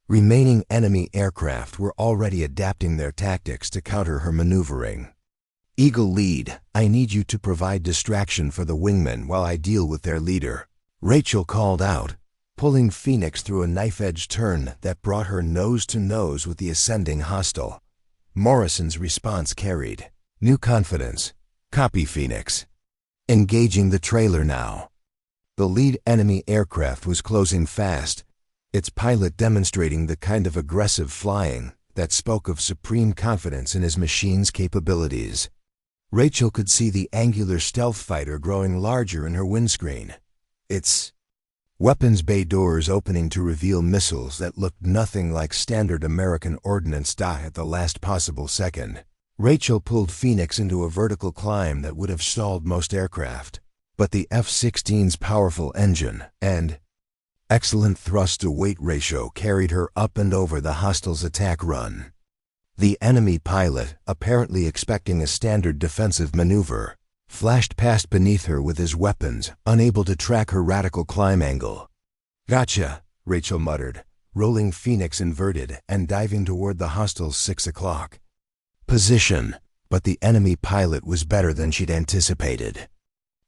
remaining enemy aircraft were already adapting their tactics to counter her maneuvering. Eagle lead, I need you to provide distraction for the wingmen while I deal with their leader, Rachel called out, pulling Phoenix through a knife-edge turn that brought her nose to nose with the ascending hostile. Morrison's response carried new confidence. Copy, Phoenix. Engaging the trailer now. The lead enemy aircraft was closing fast, its pilot demonstrating the kind of aggressive flying that spoke of supreme confidence in his machine's capabilities. Rachel could see the angular stealth fighter growing larger in her windscreen, its weapons bay doors opening to reveal missiles that looked nothing like standard American ordnance at the last possible second. Rachel pulled Phoenix into a vertical climb that would have stalled most aircraft, but the F-16's powerful engine and excellent thrust-to-weight ratio carried her up and over the hostile's attack run. The enemy pilot, apparently expecting a standard defensive maneuver, flashed past beneath her with his weapons, unable to track her radical climb angle. Gotcha, Rachel muttered, rolling Phoenix inverted and diving toward the hostile's 6 o'clock position, but the enemy pilot was better than she'd anticipated.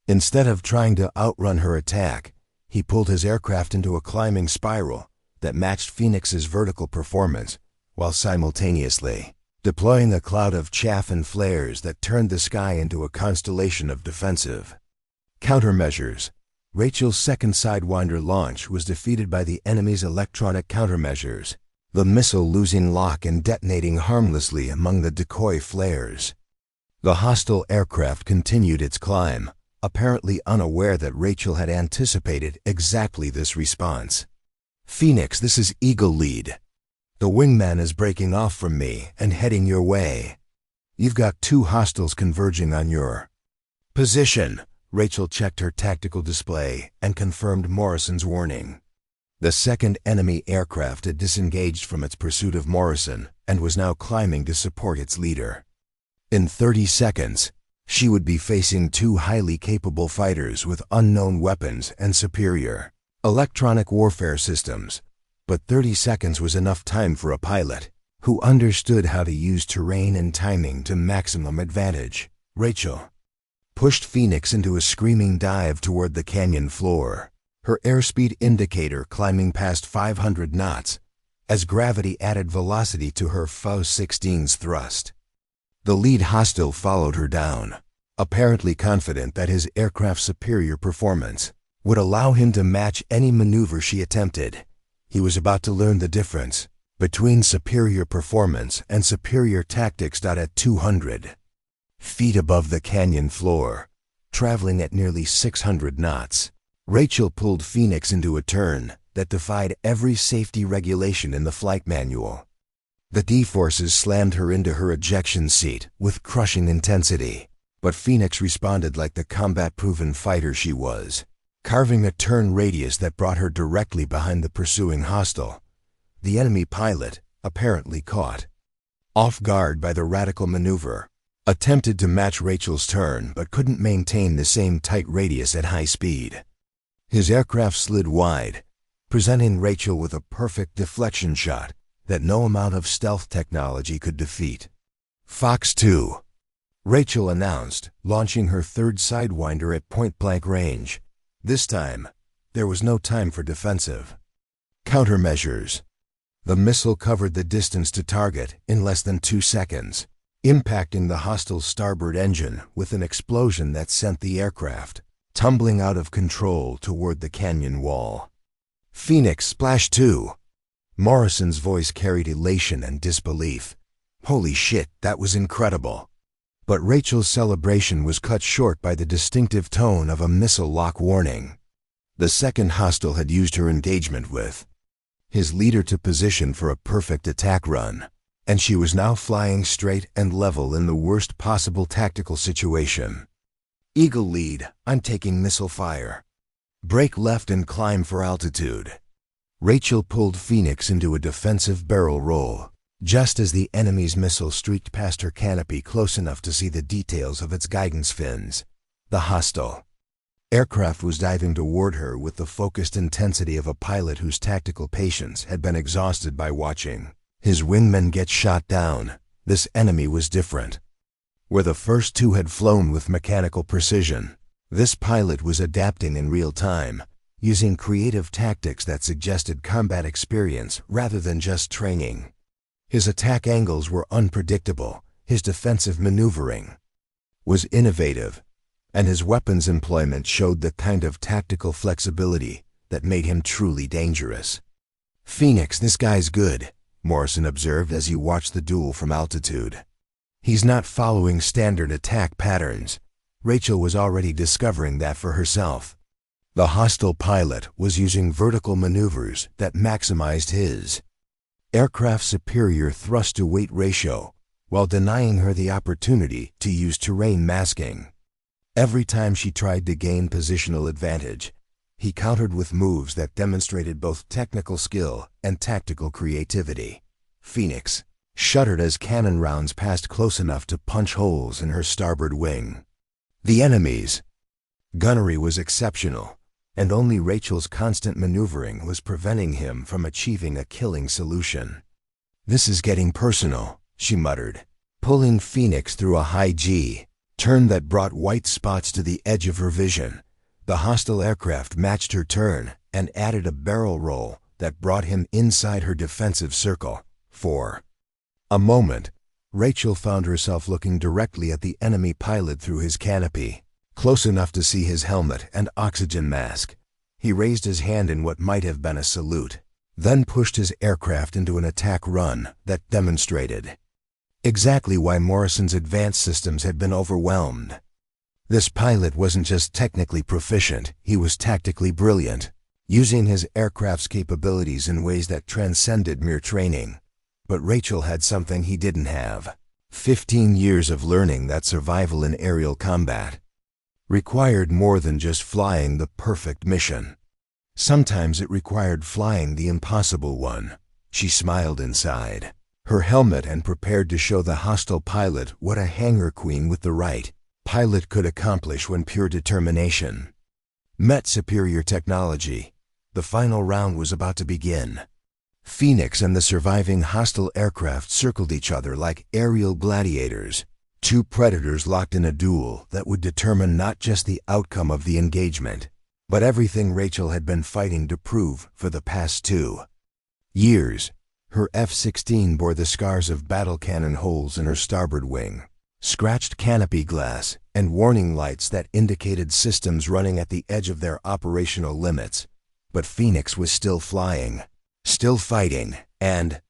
Instead of trying to outrun her attack, he pulled his aircraft into a climbing spiral that matched Phoenix's vertical performance, while simultaneously deploying a cloud of chaff and flares that turned the sky into a constellation of defensive countermeasures. Rachel's second Sidewinder launch was defeated by the enemy's electronic countermeasures, the missile losing lock and detonating harmlessly among the decoy flares. The hostile aircraft continued its climb, apparently unaware that Rachel had anticipated exactly this response. Phoenix, this is Eagle lead. The wingman is breaking off from me and heading your way. You've got two hostiles converging on your position. Rachel checked her tactical display and confirmed Morrison's warning. The second enemy aircraft had disengaged from its pursuit of Morrison and was now climbing to support its leader. In 30 seconds, she would be facing two highly capable fighters with unknown weapons and superior electronic warfare systems. But 30 seconds was enough time for a pilot who understood how to use terrain and timing to maximum advantage. Rachel pushed Phoenix into a screaming dive toward the canyon floor, her airspeed indicator climbing past 500 knots as gravity added velocity to her F-16's thrust. The lead hostile followed her down, apparently confident that his aircraft's superior performance would allow him to match any maneuver she attempted. He was about to learn the difference between superior performance and superior tactics. At 200 feet above the canyon floor, traveling at nearly 600 knots, Rachel pulled Phoenix into a turn that defied every safety regulation in the flight manual. The D-forces slammed her into her ejection seat with crushing intensity, but Phoenix responded like the combat-proven fighter she was, carving a turn radius that brought her directly behind the pursuing hostile. The enemy pilot, apparently caught off guard by the radical maneuver, attempted to match Rachel's turn but couldn't maintain the same tight radius at high speed. His aircraft slid wide, presenting Rachel with a perfect deflection shot that no amount of stealth technology could defeat. Fox 2, Rachel announced, launching her third Sidewinder at point-blank range. This time, there was no time for defensive countermeasures. The missile covered the distance to target in less than 2 seconds, impacting the hostile's starboard engine with an explosion that sent the aircraft tumbling out of control toward the canyon wall. Phoenix, splash 2. Morrison's voice carried elation and disbelief. Holy shit, that was incredible. But Rachel's celebration was cut short by the distinctive tone of a missile lock warning. The second hostile had used her engagement with his leader to position for a perfect attack run, and she was now flying straight and level in the worst possible tactical situation. Eagle lead, I'm taking missile fire. Break left and climb for altitude. Rachel pulled Phoenix into a defensive barrel roll, Just as the enemy's missile streaked past her canopy close enough to see the details of its guidance fins, the hostile aircraft was diving toward her with the focused intensity of a pilot whose tactical patience had been exhausted by watching his wingmen get shot down. This enemy was different. Where the first two had flown with mechanical precision, this pilot was adapting in real time, using creative tactics that suggested combat experience rather than just training. His attack angles were unpredictable, his defensive maneuvering was innovative, and his weapons employment showed the kind of tactical flexibility that made him truly dangerous. "Phoenix, this guy's good," Morrison observed as he watched the duel from altitude. "He's not following standard attack patterns." Rachel was already discovering that for herself. The hostile pilot was using vertical maneuvers that maximized his aircraft's superior thrust-to-weight ratio while denying her the opportunity to use terrain masking. Every time she tried to gain positional advantage, he countered with moves that demonstrated both technical skill and tactical creativity. Phoenix shuddered as cannon rounds passed close enough to punch holes in her starboard wing. The enemy's gunnery was exceptional, and only Rachel's constant maneuvering was preventing him from achieving a killing solution. "This is getting personal," she muttered, pulling Phoenix through a high G turn that brought white spots to the edge of her vision. The hostile aircraft matched her turn and added a barrel roll that brought him inside her defensive circle. For a moment, Rachel found herself looking directly at the enemy pilot through his canopy, close enough to see his helmet and oxygen mask. He raised his hand in what might have been a salute, then pushed his aircraft into an attack run that demonstrated exactly why Morrison's advanced systems had been overwhelmed. This pilot wasn't just technically proficient, he was tactically brilliant, using his aircraft's capabilities in ways that transcended mere training. But Rachel had something he didn't have. 15 years of learning that survival in aerial combat required more than just flying the perfect mission. Sometimes it required flying the impossible one. She smiled inside her helmet and prepared to show the hostile pilot what a Hangar queen with the right pilot could accomplish when pure determination met superior technology. The final round was about to begin. Phoenix and the surviving hostile aircraft circled each other like aerial gladiators, two predators locked in a duel that would determine not just the outcome of the engagement, but everything Rachel had been fighting to prove for the past 2 years. Her F-16 bore the scars of battle cannon holes in her starboard wing, scratched canopy glass, and warning lights that indicated systems running at the edge of their operational limits. But Phoenix was still flying, still fighting, and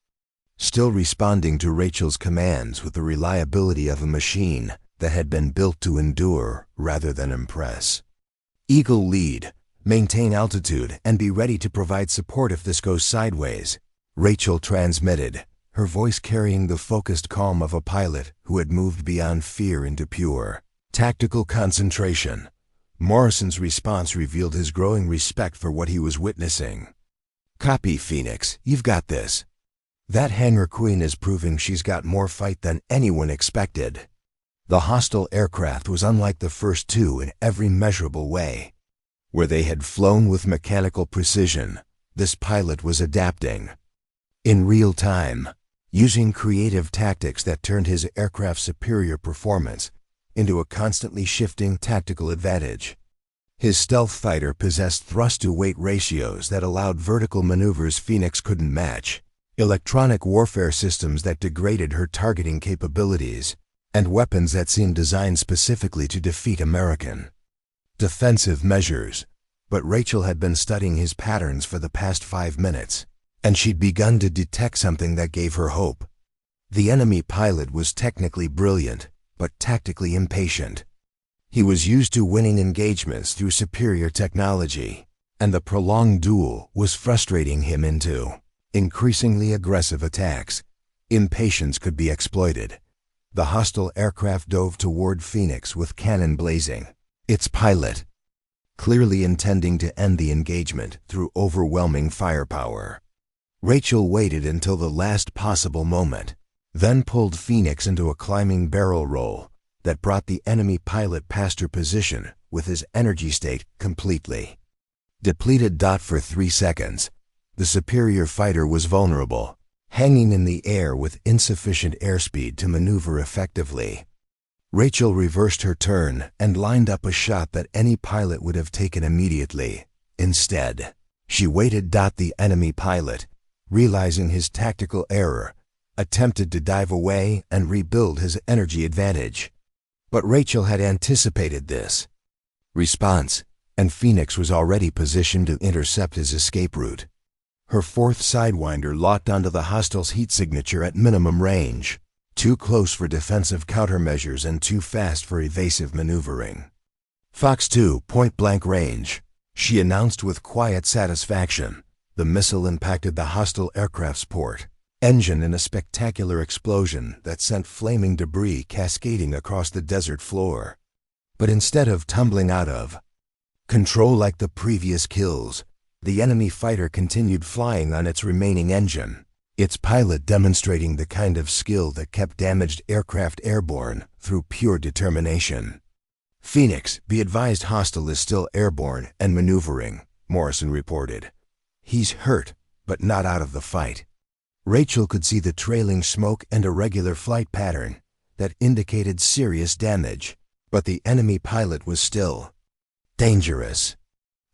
still responding to Rachel's commands with the reliability of a machine that had been built to endure rather than impress. "Eagle lead, maintain altitude, and be ready to provide support if this goes sideways," Rachel transmitted, her voice carrying the focused calm of a pilot who had moved beyond fear into pure tactical concentration. Morrison's response revealed his growing respect for what he was witnessing. "Copy, Phoenix, you've got this." That Hangar queen is proving she's got more fight than anyone expected. The hostile aircraft was unlike the first two in every measurable way. Where they had flown with mechanical precision, this pilot was adapting in real time, using creative tactics that turned his aircraft's superior performance into a constantly shifting tactical advantage. His stealth fighter possessed thrust-to-weight ratios that allowed vertical maneuvers Phoenix couldn't match, electronic warfare systems that degraded her targeting capabilities, and weapons that seemed designed specifically to defeat American defensive measures. But Rachel had been studying his patterns for the past 5 minutes, and she'd begun to detect something that gave her hope. The enemy pilot was technically brilliant, but tactically impatient. He was used to winning engagements through superior technology, and the prolonged duel was frustrating him into increasingly aggressive attacks. Impatience could be exploited. The hostile aircraft dove toward Phoenix with cannon blazing, its pilot clearly intending to end the engagement through overwhelming firepower. Rachel waited until the last possible moment, then pulled Phoenix into a climbing barrel roll that brought the enemy pilot past her position with his energy state completely depleted. For 3 seconds, the superior fighter was vulnerable, hanging in the air with insufficient airspeed to maneuver effectively. Rachel reversed her turn and lined up a shot that any pilot would have taken immediately. Instead, she waited. The enemy pilot, realizing his tactical error, attempted to dive away and rebuild his energy advantage. But Rachel had anticipated this response, and Phoenix was already positioned to intercept his escape route. Her fourth Sidewinder locked onto the hostile's heat signature at minimum range, too close for defensive countermeasures and too fast for evasive maneuvering. Fox 2, point-blank range, she announced with quiet satisfaction. The missile impacted the hostile aircraft's port engine in a spectacular explosion that sent flaming debris cascading across the desert floor. But instead of tumbling out of control like the previous kills, the enemy fighter continued flying on its remaining engine, its pilot demonstrating the kind of skill that kept damaged aircraft airborne through pure determination. "Phoenix, be advised, hostile is still airborne and maneuvering," Morrison reported. "He's hurt, but not out of the fight." Rachel could see the trailing smoke and irregular flight pattern that indicated serious damage, but the enemy pilot was still dangerous.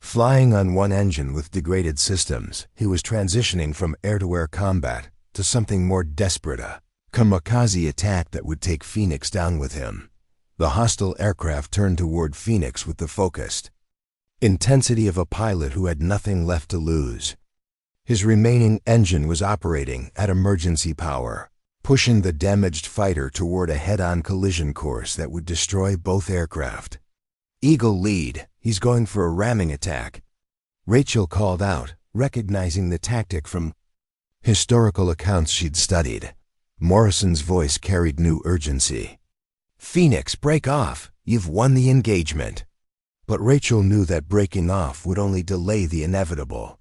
Flying on one engine with degraded systems, he was transitioning from air-to-air combat to something more desperate, a kamikaze attack that would take Phoenix down with him. The hostile aircraft turned toward Phoenix with the focused intensity of a pilot who had nothing left to lose. His remaining engine was operating at emergency power, pushing the damaged fighter toward a head-on collision course that would destroy both aircraft. "Eagle lead, he's going for a ramming attack," Rachel called out, recognizing the tactic from historical accounts she'd studied. Morrison's voice carried new urgency. "Phoenix, break off, you've won the engagement." But Rachel knew that breaking off would only delay the inevitable.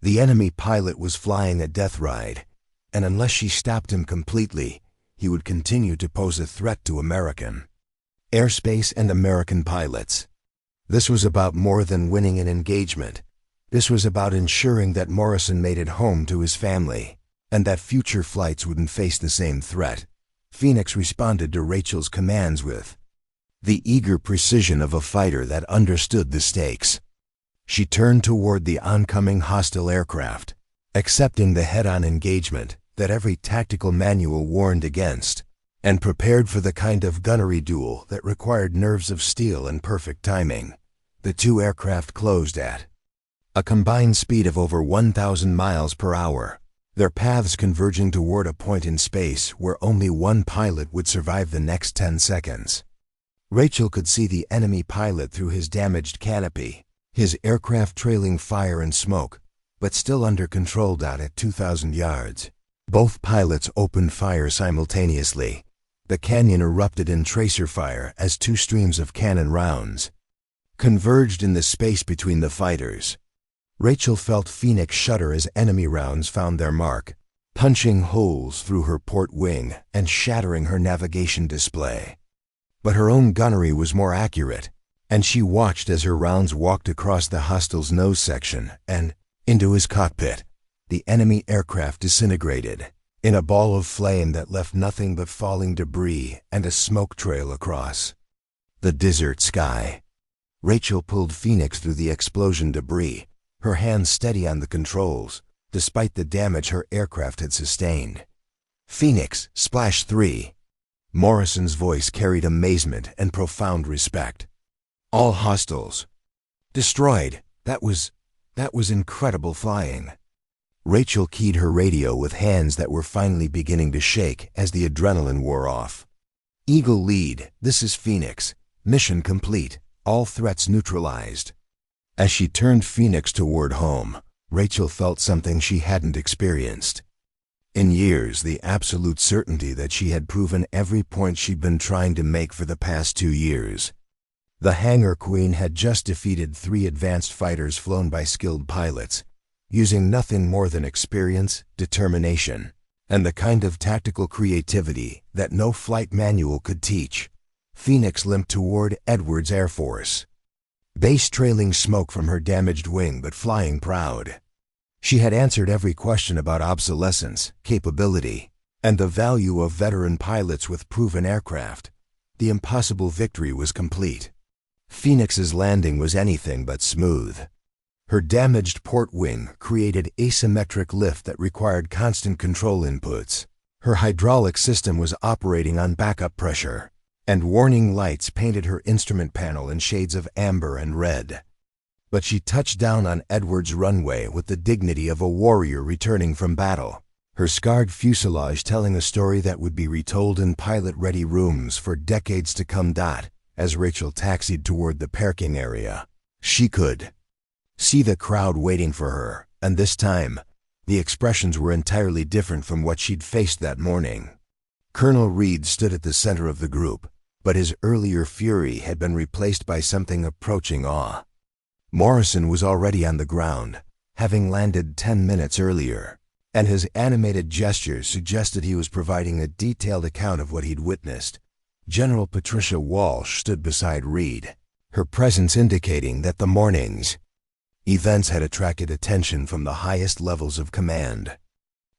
The enemy pilot was flying a death ride, and unless she stopped him completely, he would continue to pose a threat to American airspace and American pilots. This was about more than winning an engagement. This was about ensuring that Morrison made it home to his family, and that future flights wouldn't face the same threat. Phoenix responded to Rachel's commands with the eager precision of a fighter that understood the stakes. She turned toward the oncoming hostile aircraft, accepting the head-on engagement that every tactical manual warned against, and prepared for the kind of gunnery duel that required nerves of steel and perfect timing. The two aircraft closed at a combined speed of over 1,000 miles per hour, their paths converging toward a point in space where only one pilot would survive the next 10 seconds. Rachel could see the enemy pilot through his damaged canopy, his aircraft trailing fire and smoke, but still under control. At 2,000 yards, both pilots opened fire simultaneously. The canyon erupted in tracer fire as two streams of cannon rounds converged in the space between the fighters. Rachel felt Phoenix shudder as enemy rounds found their mark, punching holes through her port wing and shattering her navigation display. But her own gunnery was more accurate, and she watched as her rounds walked across the hostile's nose section and into his cockpit. The enemy aircraft disintegrated in a ball of flame that left nothing but falling debris and a smoke trail across the desert sky. Rachel pulled Phoenix through the explosion debris, her hands steady on the controls, despite the damage her aircraft had sustained. "Phoenix, splash 3. Morrison's voice carried amazement and profound respect. "All hostiles destroyed. That was incredible flying." Rachel keyed her radio with hands that were finally beginning to shake as the adrenaline wore off. "Eagle lead, this is Phoenix. Mission complete. All threats neutralized." As she turned Phoenix toward home, Rachel felt something she hadn't experienced in years, the absolute certainty that she had proven every point she'd been trying to make for the past 2 years. The Hangar Queen had just defeated 3 advanced fighters flown by skilled pilots, using nothing more than experience, determination, and the kind of tactical creativity that no flight manual could teach. Phoenix limped toward Edwards Air Force Base, trailing smoke from her damaged wing but flying proud. She had answered every question about obsolescence, capability, and the value of veteran pilots with proven aircraft. The impossible victory was complete. Phoenix's landing was anything but smooth. Her damaged port wing created asymmetric lift that required constant control inputs. Her hydraulic system was operating on backup pressure, and warning lights painted her instrument panel in shades of amber and red. But she touched down on Edwards' runway with the dignity of a warrior returning from battle, her scarred fuselage telling a story that would be retold in pilot-ready rooms for decades to come. As Rachel taxied toward the parking area, she could see the crowd waiting for her, and this time, the expressions were entirely different from what she'd faced that morning. Colonel Reed stood at the center of the group, but his earlier fury had been replaced by something approaching awe. Morrison was already on the ground, having landed 10 minutes earlier, and his animated gestures suggested he was providing a detailed account of what he'd witnessed. General Patricia Walsh stood beside Reed, her presence indicating that the morning's events had attracted attention from the highest levels of command.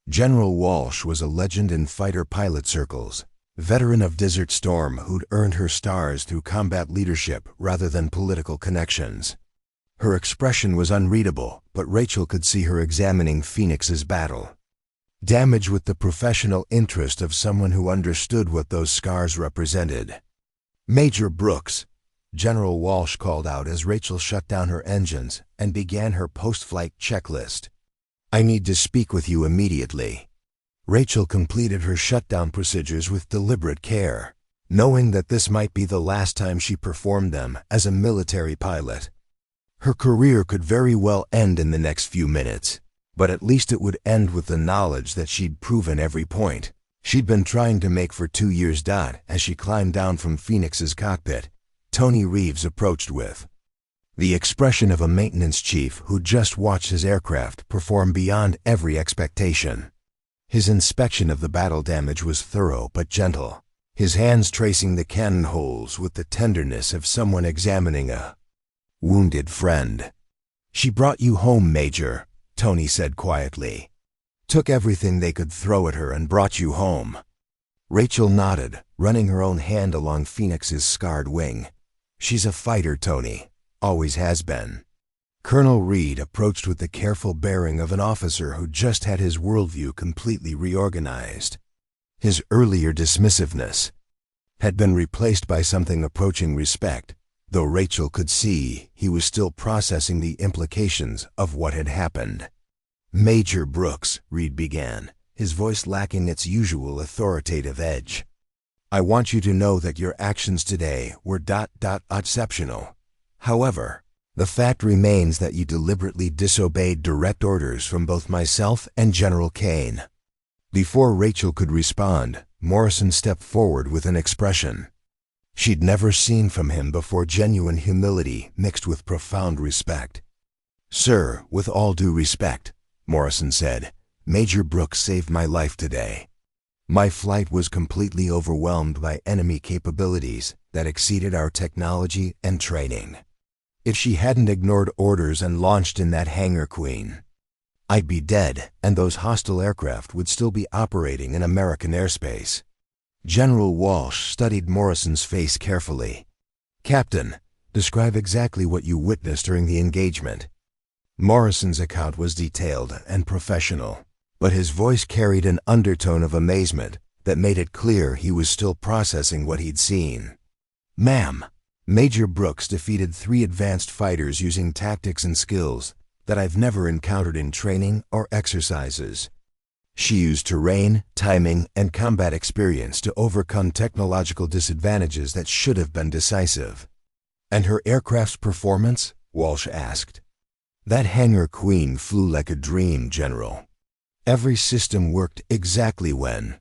General Walsh was a legend in fighter pilot circles, veteran of Desert Storm who'd earned her stars through combat leadership rather than political connections. Her expression was unreadable, but Rachel could see her examining Phoenix's battle damage with the professional interest of someone who understood what those scars represented. "Major Brooks," General Walsh called out as Rachel shut down her engines and began her post-flight checklist. "I need to speak with you immediately." Rachel completed her shutdown procedures with deliberate care, knowing that this might be the last time she performed them as a military pilot. Her career could very well end in the next few minutes, but at least it would end with the knowledge that she'd proven every point she'd been trying to make for 2 years. As she climbed down from Phoenix's cockpit, Tony Reeves approached with the expression of a maintenance chief who just watched his aircraft perform beyond every expectation. His inspection of the battle damage was thorough but gentle, his hands tracing the cannon holes with the tenderness of someone examining a wounded friend. "She brought you home, Major," Tony said quietly. "Took everything they could throw at her and brought you home." Rachel nodded, running her own hand along Phoenix's scarred wing. "She's a fighter, Tony. Always has been." Colonel Reed approached with the careful bearing of an officer who just had his worldview completely reorganized. His earlier dismissiveness had been replaced by something approaching respect, though Rachel could see he was still processing the implications of what had happened. "Major Brooks," Reed began, his voice lacking its usual authoritative edge, "I want you to know that your actions today were exceptional. However, the fact remains that you deliberately disobeyed direct orders from both myself and General Kane." Before Rachel could respond, Morrison stepped forward with an expression she'd never seen from him before, genuine humility mixed with profound respect. "Sir, with all due respect," Morrison said, "Major Brooks saved my life today. My flight was completely overwhelmed by enemy capabilities that exceeded our technology and training. If she hadn't ignored orders and launched in that Hangar Queen, I'd be dead, and those hostile aircraft would still be operating in American airspace." General Walsh studied Morrison's face carefully. "Captain, describe exactly what you witnessed during the engagement." Morrison's account was detailed and professional, but his voice carried an undertone of amazement that made it clear he was still processing what he'd seen. "Ma'am, Major Brooks defeated 3 advanced fighters using tactics and skills that I've never encountered in training or exercises. She used terrain, timing, and combat experience to overcome technological disadvantages that should have been decisive." "And her aircraft's performance?" Walsh asked. "That Hangar Queen flew like a dream, General. Every system worked exactly when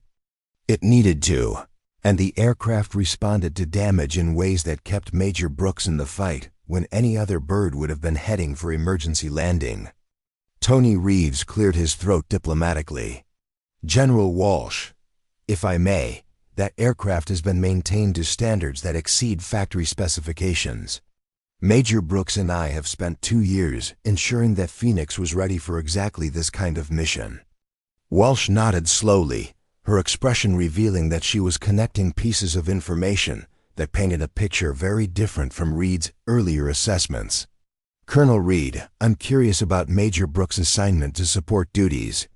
it needed to, and the aircraft responded to damage in ways that kept Major Brooks in the fight when any other bird would have been heading for emergency landing." Tony Reeves cleared his throat diplomatically. General Walsh, if I may, that aircraft has been maintained to standards that exceed factory specifications. Major Brooks and I have spent 2 years ensuring that Phoenix was ready for exactly this kind of mission. Walsh nodded slowly, her expression revealing that she was connecting pieces of information that painted a picture very different from Reed's earlier assessments. Colonel Reed, I'm curious about Major Brooks' assignment to support duties.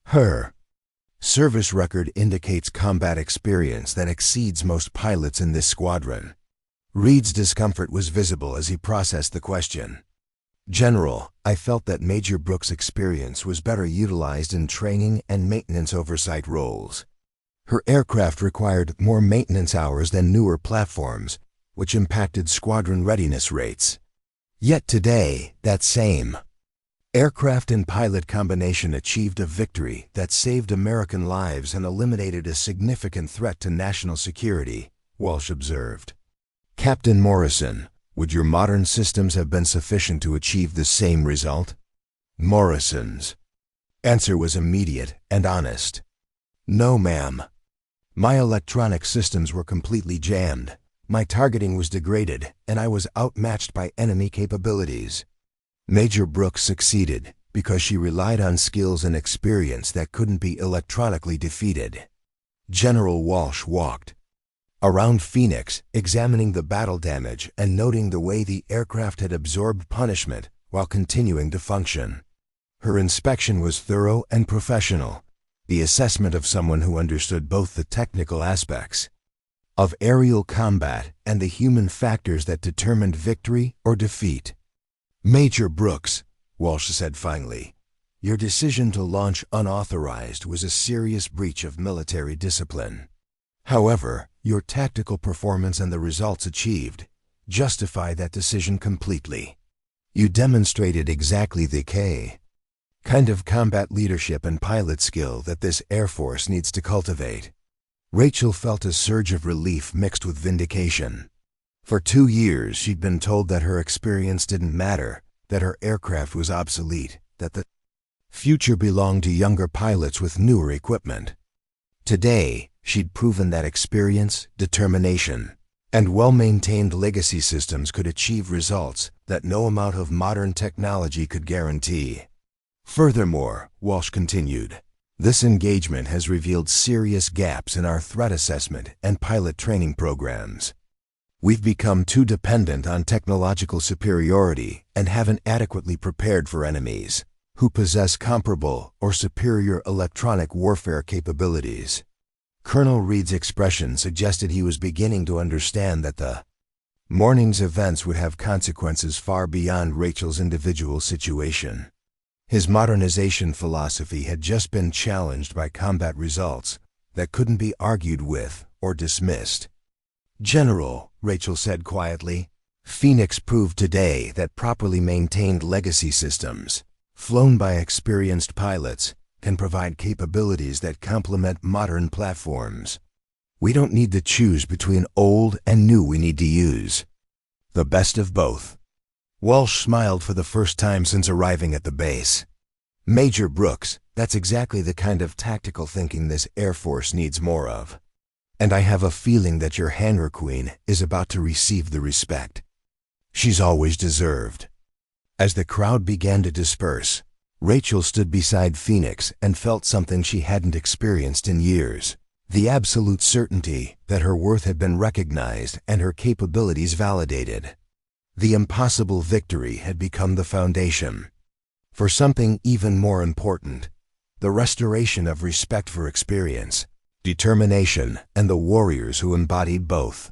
Her service record indicates combat experience that exceeds most pilots in this squadron. Reed's discomfort was visible as he processed the question. General, I felt that Major Brooks' experience was better utilized in training and maintenance oversight roles. Her aircraft required more maintenance hours than newer platforms, which impacted squadron readiness rates. Yet today, that same aircraft and pilot combination achieved a victory that saved American lives and eliminated a significant threat to national security, Walsh observed. Captain Morrison, would your modern systems have been sufficient to achieve the same result? Morrison's answer was immediate and honest. No, ma'am. My electronic systems were completely jammed. My targeting was degraded, and I was outmatched by enemy capabilities. Major Brooks succeeded because she relied on skills and experience that couldn't be electronically defeated. General Walsh walked around Phoenix, examining the battle damage and noting the way the aircraft had absorbed punishment while continuing to function. Her inspection was thorough and professional, the assessment of someone who understood both the technical aspects of aerial combat and the human factors that determined victory or defeat. Major Brooks, Walsh said finally, your decision to launch unauthorized was a serious breach of military discipline. However, your tactical performance and the results achieved justify that decision completely. You demonstrated exactly the kind of combat leadership and pilot skill that this Air Force needs to cultivate. Rachel felt a surge of relief mixed with vindication. For 2 years, she'd been told that her experience didn't matter, that her aircraft was obsolete, that the future belonged to younger pilots with newer equipment. Today, she'd proven that experience, determination, and well-maintained legacy systems could achieve results that no amount of modern technology could guarantee. Furthermore, Walsh continued, this engagement has revealed serious gaps in our threat assessment and pilot training programs. We've become too dependent on technological superiority and haven't adequately prepared for enemies who possess comparable or superior electronic warfare capabilities. Colonel Reed's expression suggested he was beginning to understand that the morning's events would have consequences far beyond Rachel's individual situation. His modernization philosophy had just been challenged by combat results that couldn't be argued with or dismissed. General, Rachel said quietly, Phoenix proved today that properly maintained legacy systems, flown by experienced pilots, can provide capabilities that complement modern platforms. We don't need to choose between old and new. We need to use the best of both. Walsh smiled for the first time since arriving at the base. Major Brooks, that's exactly the kind of tactical thinking this Air Force needs more of. And I have a feeling that your Hangar Queen is about to receive the respect she's always deserved. As the crowd began to disperse, Rachel stood beside Phoenix and felt something she hadn't experienced in years, the absolute certainty that her worth had been recognized and her capabilities validated. The impossible victory had become the foundation for something even more important, the restoration of respect for experience, determination, and the warriors who embodied both.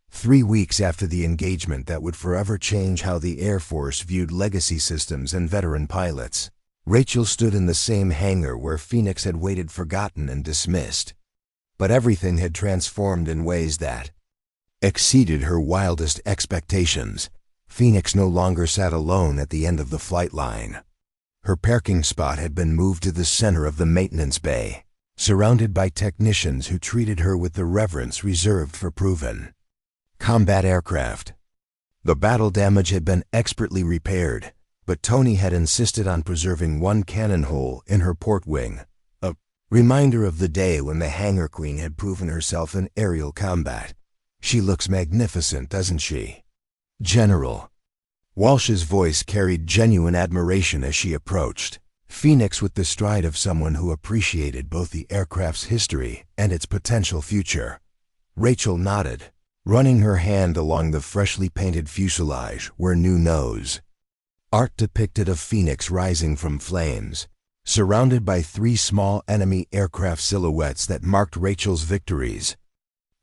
3 weeks after the engagement that would forever change how the Air Force viewed legacy systems and veteran pilots, Rachel stood in the same hangar where Phoenix had waited forgotten and dismissed. But everything had transformed in ways that exceeded her wildest expectations. Phoenix no longer sat alone at the end of the flight line. Her parking spot had been moved to the center of the maintenance bay, surrounded by technicians who treated her with the reverence reserved for proven combat aircraft. The battle damage had been expertly repaired, but Tony had insisted on preserving one cannon hole in her port wing, a reminder of the day when the Hangar Queen had proven herself in aerial combat. "She looks magnificent, doesn't she, General?" Walsh's voice carried genuine admiration as she approached, Phoenix with the stride of someone who appreciated both the aircraft's history and its potential future. Rachel nodded, running her hand along the freshly painted fuselage where new nose. Art depicted a phoenix rising from flames, surrounded by 3 small enemy aircraft silhouettes that marked Rachel's victories.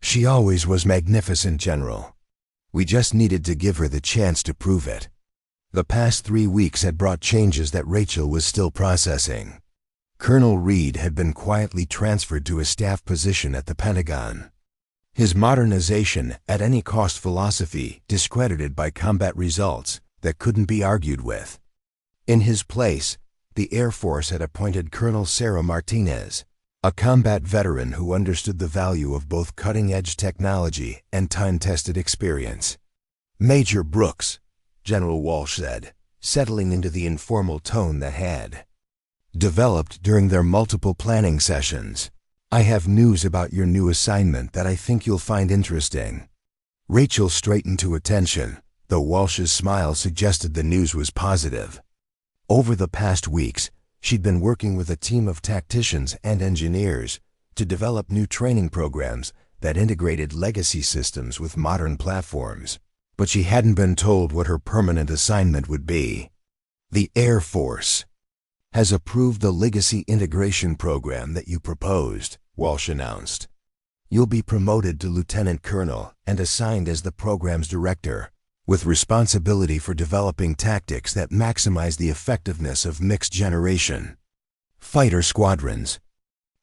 "She always was magnificent, General. We just needed to give her the chance to prove it." The past 3 weeks had brought changes that Rachel was still processing. Colonel Reed had been quietly transferred to a staff position at the Pentagon. His modernization at any cost philosophy discredited by combat results that couldn't be argued with. In his place, the Air Force had appointed Colonel Sarah Martinez, a combat veteran who understood the value of both cutting-edge technology and time-tested experience. "Major Brooks," General Walsh said, settling into the informal tone that had developed during their multiple planning sessions, "I have news about your new assignment that I think you'll find interesting." Rachel straightened to attention, though Walsh's smile suggested the news was positive. Over the past weeks, she'd been working with a team of tacticians and engineers to develop new training programs that integrated legacy systems with modern platforms, but she hadn't been told what her permanent assignment would be. "The Air Force has approved the legacy integration program that you proposed," Walsh announced. "You'll be promoted to lieutenant colonel and assigned as the program's director, with responsibility for developing tactics that maximize the effectiveness of mixed-generation fighter squadrons."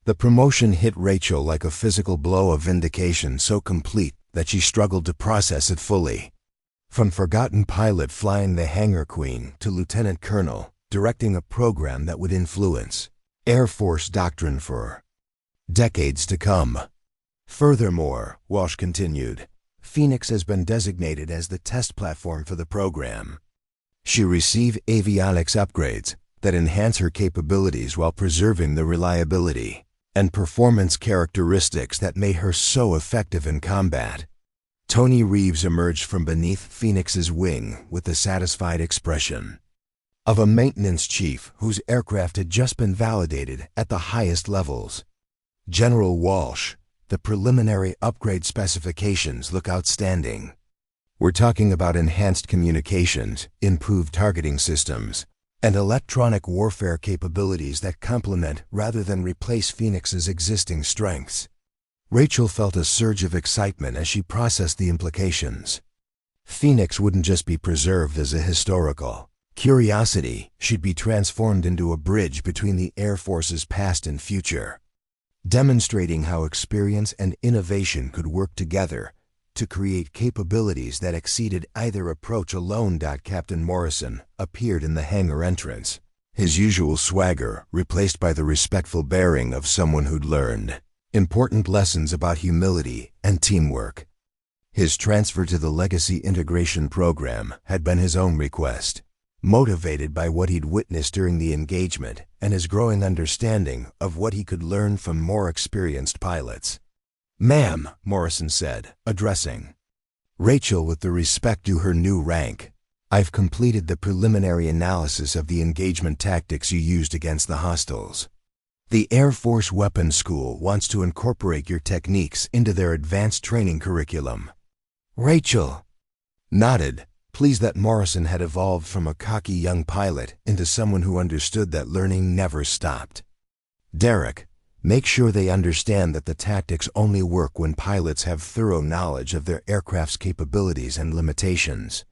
The promotion hit Rachel like a physical blow of vindication so complete that she struggled to process it fully. From forgotten pilot flying the Hangar Queen to lieutenant colonel, directing a program that would influence Air Force doctrine for decades to come. "Furthermore," Walsh continued, "Phoenix has been designated as the test platform for the program. She'll receive avionics upgrades that enhance her capabilities while preserving the reliability and performance characteristics that made her so effective in combat." Tony Reeves emerged from beneath Phoenix's wing with the satisfied expression of a maintenance chief whose aircraft had just been validated at the highest levels. "General Walsh, the preliminary upgrade specifications look outstanding. We're talking about enhanced communications, improved targeting systems, and electronic warfare capabilities that complement rather than replace Phoenix's existing strengths." Rachel felt a surge of excitement as she processed the implications. Phoenix wouldn't just be preserved as a historical curiosity, she'd be transformed into a bridge between the Air Force's past and future, demonstrating how experience and innovation could work together to create capabilities that exceeded either approach alone. Captain Morrison appeared in the hangar entrance, his usual swagger replaced by the respectful bearing of someone who'd learned important lessons about humility and teamwork. His transfer to the Legacy Integration Program had been his own request, motivated by what he'd witnessed during the engagement and his growing understanding of what he could learn from more experienced pilots. "Ma'am," Morrison said, addressing Rachel with the respect due her new rank, "I've completed the preliminary analysis of the engagement tactics you used against the hostiles. The Air Force Weapons School wants to incorporate your techniques into their advanced training curriculum." Rachel nodded, pleased that Morrison had evolved from a cocky young pilot into someone who understood that learning never stopped. "Derek, make sure they understand that the tactics only work when pilots have thorough knowledge of their aircraft's capabilities and limitations.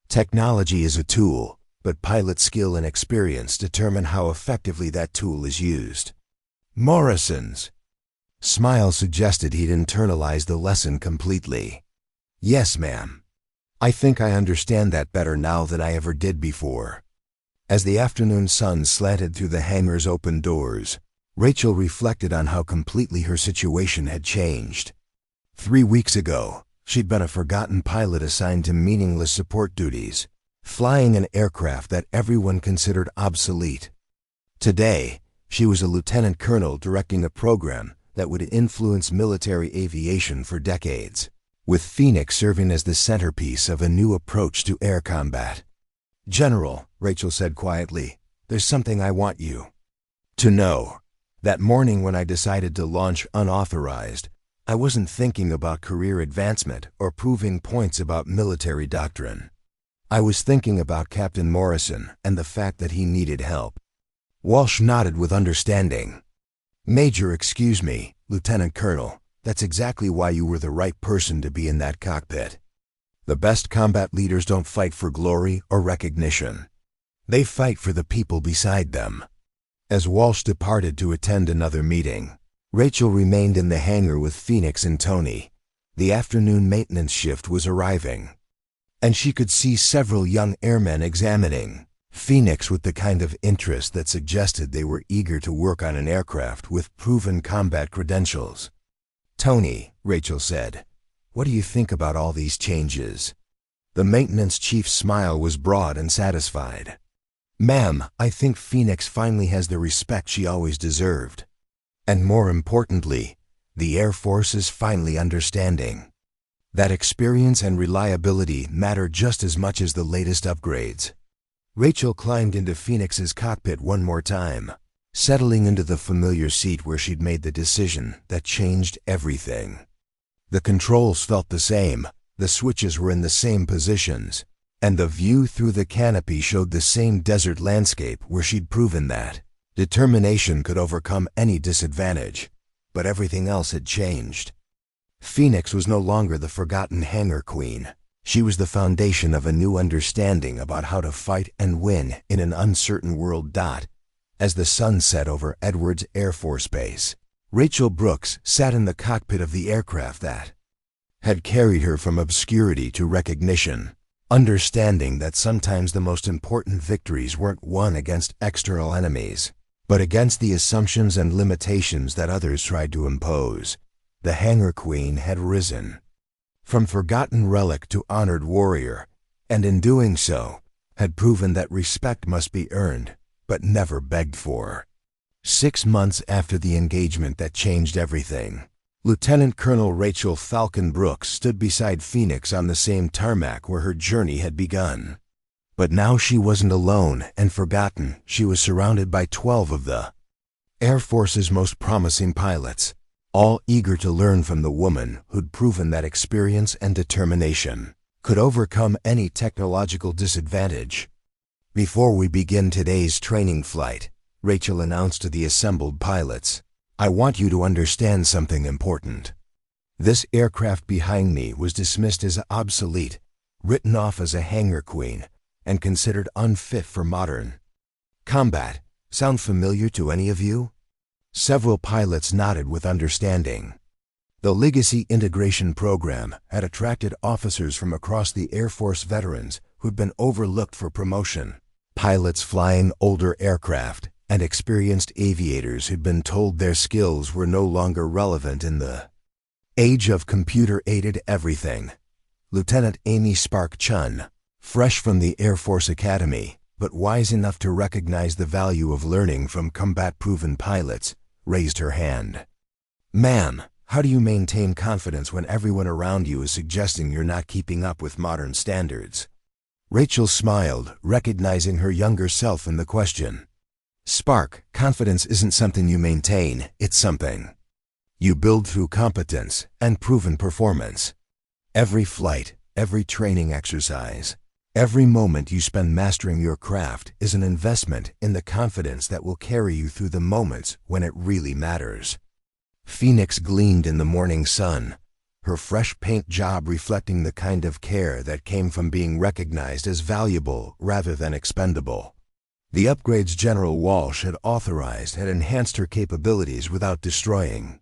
Technology is a tool, but pilot skill and experience determine how effectively that tool is used." Morrison's smile suggested he'd internalized the lesson completely. "Yes, ma'am. I think I understand that better now than I ever did before." As the afternoon sun slanted through the hangar's open doors, Rachel reflected on how completely her situation had changed. 3 weeks ago, she'd been a forgotten pilot assigned to meaningless support duties, flying an aircraft that everyone considered obsolete. Today, she was a lieutenant colonel directing a program that would influence military aviation for decades, with Phoenix serving as the centerpiece of a new approach to air combat. "General," Rachel said quietly, "there's something I want you to know. That morning when I decided to launch unauthorized, I wasn't thinking about career advancement or proving points about military doctrine. I was thinking about Captain Morrison and the fact that he needed help." Walsh nodded with understanding. "Major, excuse me, Lieutenant Colonel, that's exactly why you were the right person to be in that cockpit. The best combat leaders don't fight for glory or recognition. They fight for the people beside them." As Walsh departed to attend another meeting, Rachel remained in the hangar with Phoenix and Tony. The afternoon maintenance shift was arriving, and she could see several young airmen examining Phoenix with the kind of interest that suggested they were eager to work on an aircraft with proven combat credentials. "Tony," Rachel said, "what do you think about all these changes?" The maintenance chief's smile was broad and satisfied. "Ma'am, I think Phoenix finally has the respect she always deserved. And more importantly, the Air Force is finally understanding that experience and reliability matter just as much as the latest upgrades." Rachel climbed into Phoenix's cockpit one more time, settling into the familiar seat where she'd made the decision that changed everything. The controls felt the same, the switches were in the same positions, and the view through the canopy showed the same desert landscape where she'd proven that determination could overcome any disadvantage. But everything else had changed. Phoenix was no longer the forgotten hangar queen. She was the foundation of a new understanding about how to fight and win in an uncertain world. As the sun set over Edwards Air Force Base, Rachel Brooks sat in the cockpit of the aircraft that had carried her from obscurity to recognition, understanding that sometimes the most important victories weren't won against external enemies, but against the assumptions and limitations that others tried to impose. The hangar queen had risen from forgotten relic to honored warrior, and in doing so, had proven that respect must be earned, but never begged for. 6 months after the engagement that changed everything, Lieutenant Colonel Rachel Falcon Brooks stood beside Phoenix on the same tarmac where her journey had begun. But now she wasn't alone and forgotten. She was surrounded by 12 of the Air Force's most promising pilots, all eager to learn from the woman who'd proven that experience and determination could overcome any technological disadvantage. "Before we begin today's training flight," Rachel announced to the assembled pilots, "I want you to understand something important. This aircraft behind me was dismissed as obsolete, written off as a hangar queen, and considered unfit for modern combat. Sound familiar to any of you?" Several pilots nodded with understanding. The Legacy Integration Program had attracted officers from across the Air Force, veterans who'd been overlooked for promotion, pilots flying older aircraft, and experienced aviators who'd been told their skills were no longer relevant in the age of computer-aided everything. Lieutenant Amy Spark Chun, fresh from the Air Force Academy, but wise enough to recognize the value of learning from combat-proven pilots, raised her hand. "Ma'am, how do you maintain confidence when everyone around you is suggesting you're not keeping up with modern standards?" Rachel smiled, recognizing her younger self in the question. "Spark, confidence isn't something you maintain, it's something you build through competence and proven performance. Every flight, every training exercise, every moment you spend mastering your craft is an investment in the confidence that will carry you through the moments when it really matters." Phoenix gleamed in the morning sun, her fresh paint job reflecting the kind of care that came from being recognized as valuable rather than expendable. The upgrades General Walsh had authorized had enhanced her capabilities without destroying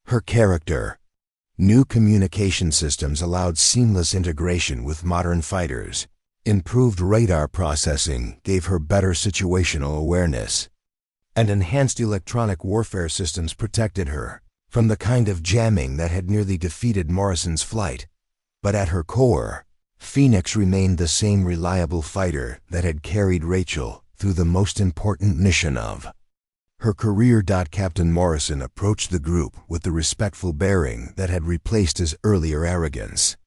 her character. New communication systems allowed seamless integration with modern fighters. Improved radar processing gave her better situational awareness, and enhanced electronic warfare systems protected her from the kind of jamming that had nearly defeated Morrison's flight. But at her core, Phoenix remained the same reliable fighter that had carried Rachel through the most important mission of her career. Captain Morrison approached the group with the respectful bearing that had replaced his earlier arrogance.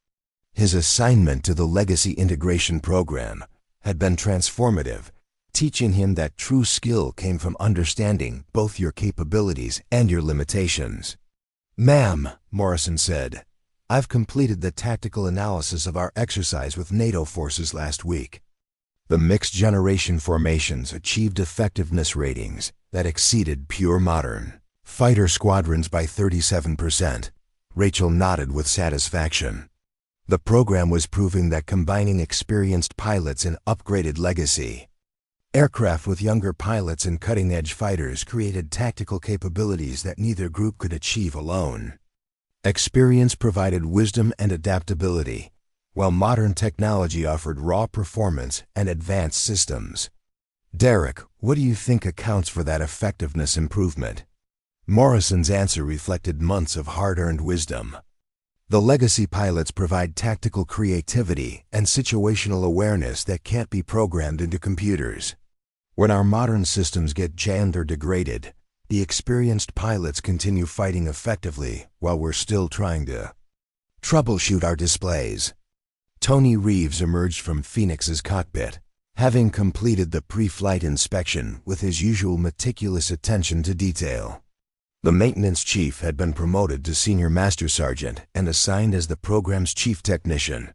His assignment to the Legacy Integration Program had been transformative, teaching him that true skill came from understanding both your capabilities and your limitations. "Ma'am," Morrison said, "I've completed the tactical analysis of our exercise with NATO forces last week. The mixed-generation formations achieved effectiveness ratings that exceeded pure modern fighter squadrons by 37%. Rachel nodded with satisfaction. The program was proving that combining experienced pilots and upgraded legacy aircraft with younger pilots and cutting-edge fighters created tactical capabilities that neither group could achieve alone. Experience provided wisdom and adaptability, while modern technology offered raw performance and advanced systems. Derek, what do you think accounts for that effectiveness improvement?" Morrison's answer reflected months of hard-earned wisdom. The legacy pilots provide tactical creativity and situational awareness that can't be programmed into computers. When our modern systems get jammed or degraded, the experienced pilots continue fighting effectively while we're still trying to troubleshoot our displays. Tony Reeves emerged from Phoenix's cockpit, having completed the pre-flight inspection with his usual meticulous attention to detail. The maintenance chief had been promoted to senior master sergeant and assigned as the program's chief technician,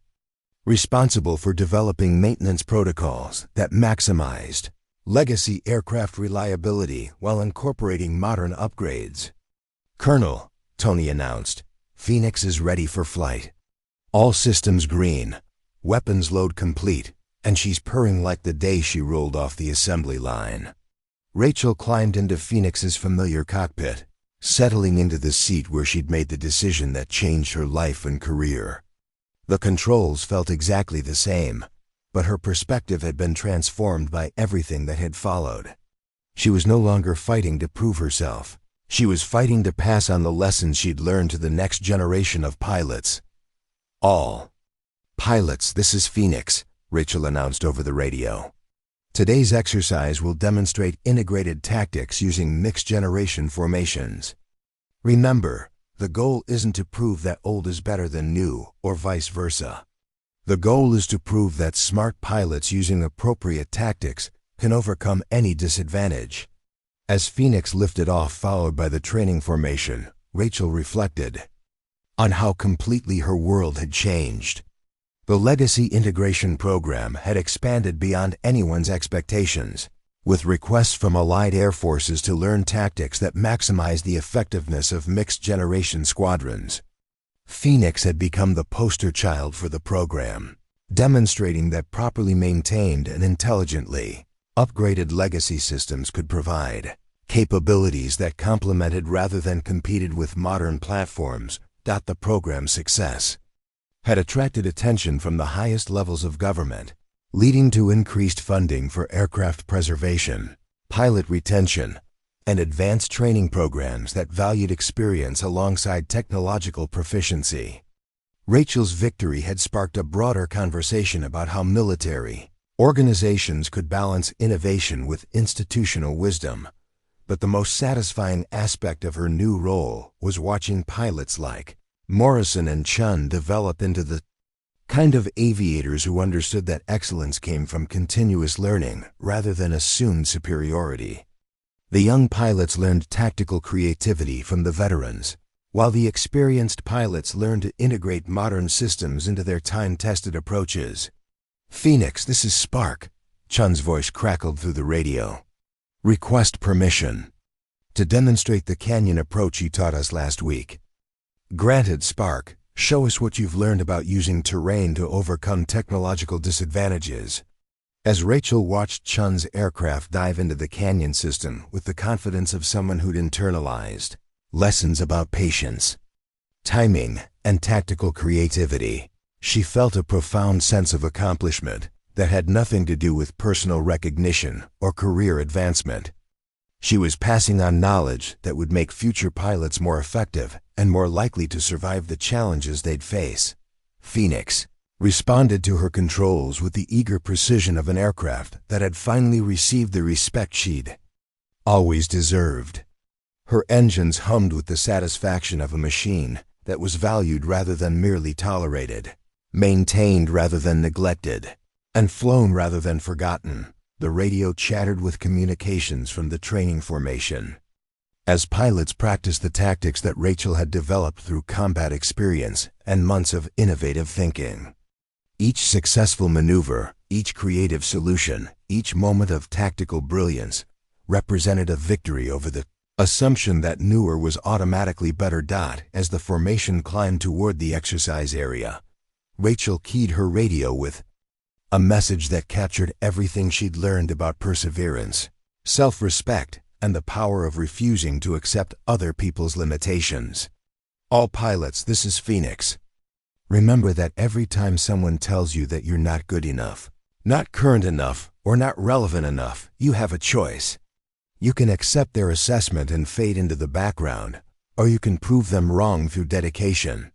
responsible for developing maintenance protocols that maximized legacy aircraft reliability while incorporating modern upgrades. "Colonel," Tony announced, "Phoenix is ready for flight. All systems green, weapons load complete, and she's purring like the day she rolled off the assembly line." Rachel climbed into Phoenix's familiar cockpit, settling into the seat where she'd made the decision that changed her life and career. The controls felt exactly the same, but her perspective had been transformed by everything that had followed. She was no longer fighting to prove herself. She was fighting to pass on the lessons she'd learned to the next generation of pilots. "All pilots, this is Phoenix," Rachel announced over the radio. "Today's exercise will demonstrate integrated tactics using mixed-generation formations. Remember, the goal isn't to prove that old is better than new, or vice versa. The goal is to prove that smart pilots using appropriate tactics can overcome any disadvantage." As Phoenix lifted off, followed by the training formation, Rachel reflected on how completely her world had changed. The Legacy Integration Program had expanded beyond anyone's expectations, with requests from allied air forces to learn tactics that maximized the effectiveness of mixed-generation squadrons. Phoenix had become the poster child for the program, demonstrating that properly maintained and intelligently upgraded legacy systems could provide capabilities that complemented rather than competed with modern platforms. The program's success had attracted attention from the highest levels of government, leading to increased funding for aircraft preservation, pilot retention, and advanced training programs that valued experience alongside technological proficiency. Rachel's victory had sparked a broader conversation about how military organizations could balance innovation with institutional wisdom. But the most satisfying aspect of her new role was watching pilots like Morrison and Chun develop into the kind of aviators who understood that excellence came from continuous learning rather than assumed superiority. The young pilots learned tactical creativity from the veterans, while the experienced pilots learned to integrate modern systems into their time-tested approaches. "Phoenix, this is Spark," Chun's voice crackled through the radio. "Request permission to demonstrate the canyon approach you taught us last week." "Granted, Spark. Show us what you've learned about using terrain to overcome technological disadvantages." As Rachel watched Chun's aircraft dive into the canyon system with the confidence of someone who'd internalized lessons about patience, timing, and tactical creativity, she felt a profound sense of accomplishment that had nothing to do with personal recognition or career advancement. She was passing on knowledge that would make future pilots more effective and more likely to survive the challenges they'd face. "Phoenix, responded to her controls with the eager precision of an aircraft that had finally received the respect she'd always deserved. Her engines hummed with the satisfaction of a machine that was valued rather than merely tolerated, maintained rather than neglected, and flown rather than forgotten. The radio chattered with communications from the training formation. As pilots practiced the tactics that Rachel had developed through combat experience and months of innovative thinking. Each successful maneuver, each creative solution, each moment of tactical brilliance represented a victory over the assumption that newer was automatically better. As the formation climbed toward the exercise area, Rachel keyed her radio with a message that captured everything she'd learned about perseverance, self-respect, and the power of refusing to accept other people's limitations. All pilots, this is Phoenix. Remember that every time someone tells you that you're not good enough, not current enough, or not relevant enough, you have a choice. You can accept their assessment and fade into the background, or you can prove them wrong through dedication,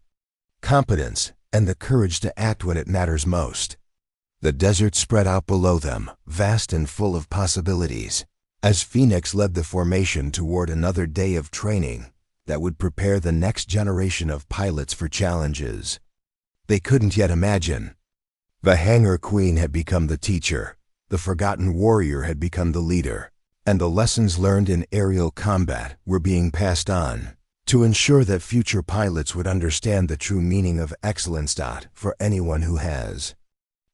competence, and the courage to act when it matters most. The desert spread out below them, vast and full of possibilities, as Phoenix led the formation toward another day of training that would prepare the next generation of pilots for challenges they couldn't yet imagine. The Hangar Queen had become the teacher, the forgotten warrior had become the leader, and the lessons learned in aerial combat were being passed on to ensure that future pilots would understand the true meaning of excellence. For anyone who has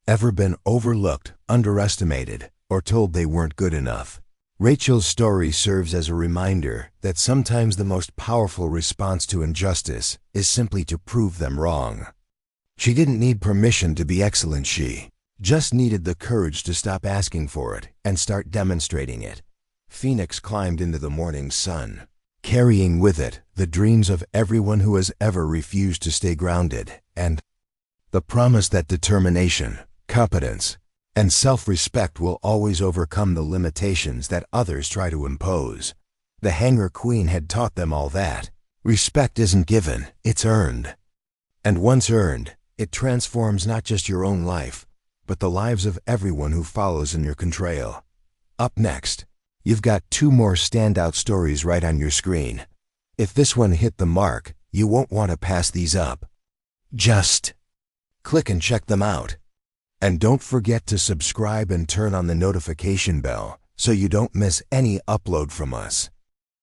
ever been overlooked, underestimated, or told they weren't good enough, Rachel's story serves as a reminder that sometimes the most powerful response to injustice is simply to prove them wrong. She didn't need permission to be excellent, she just needed the courage to stop asking for it and start demonstrating it. Phoenix climbed into the morning sun, carrying with it the dreams of everyone who has ever refused to stay grounded, and the promise that determination, competence, and self-respect will always overcome the limitations that others try to impose. The Hangar Queen had taught them all that respect isn't given, it's earned. And once earned, it transforms not just your own life, but the lives of everyone who follows in your trail. Up next, you've got two more standout stories right on your screen. If this one hit the mark, you won't want to pass these up. Just click and check them out. And don't forget to subscribe and turn on the notification bell so you don't miss any upload from us.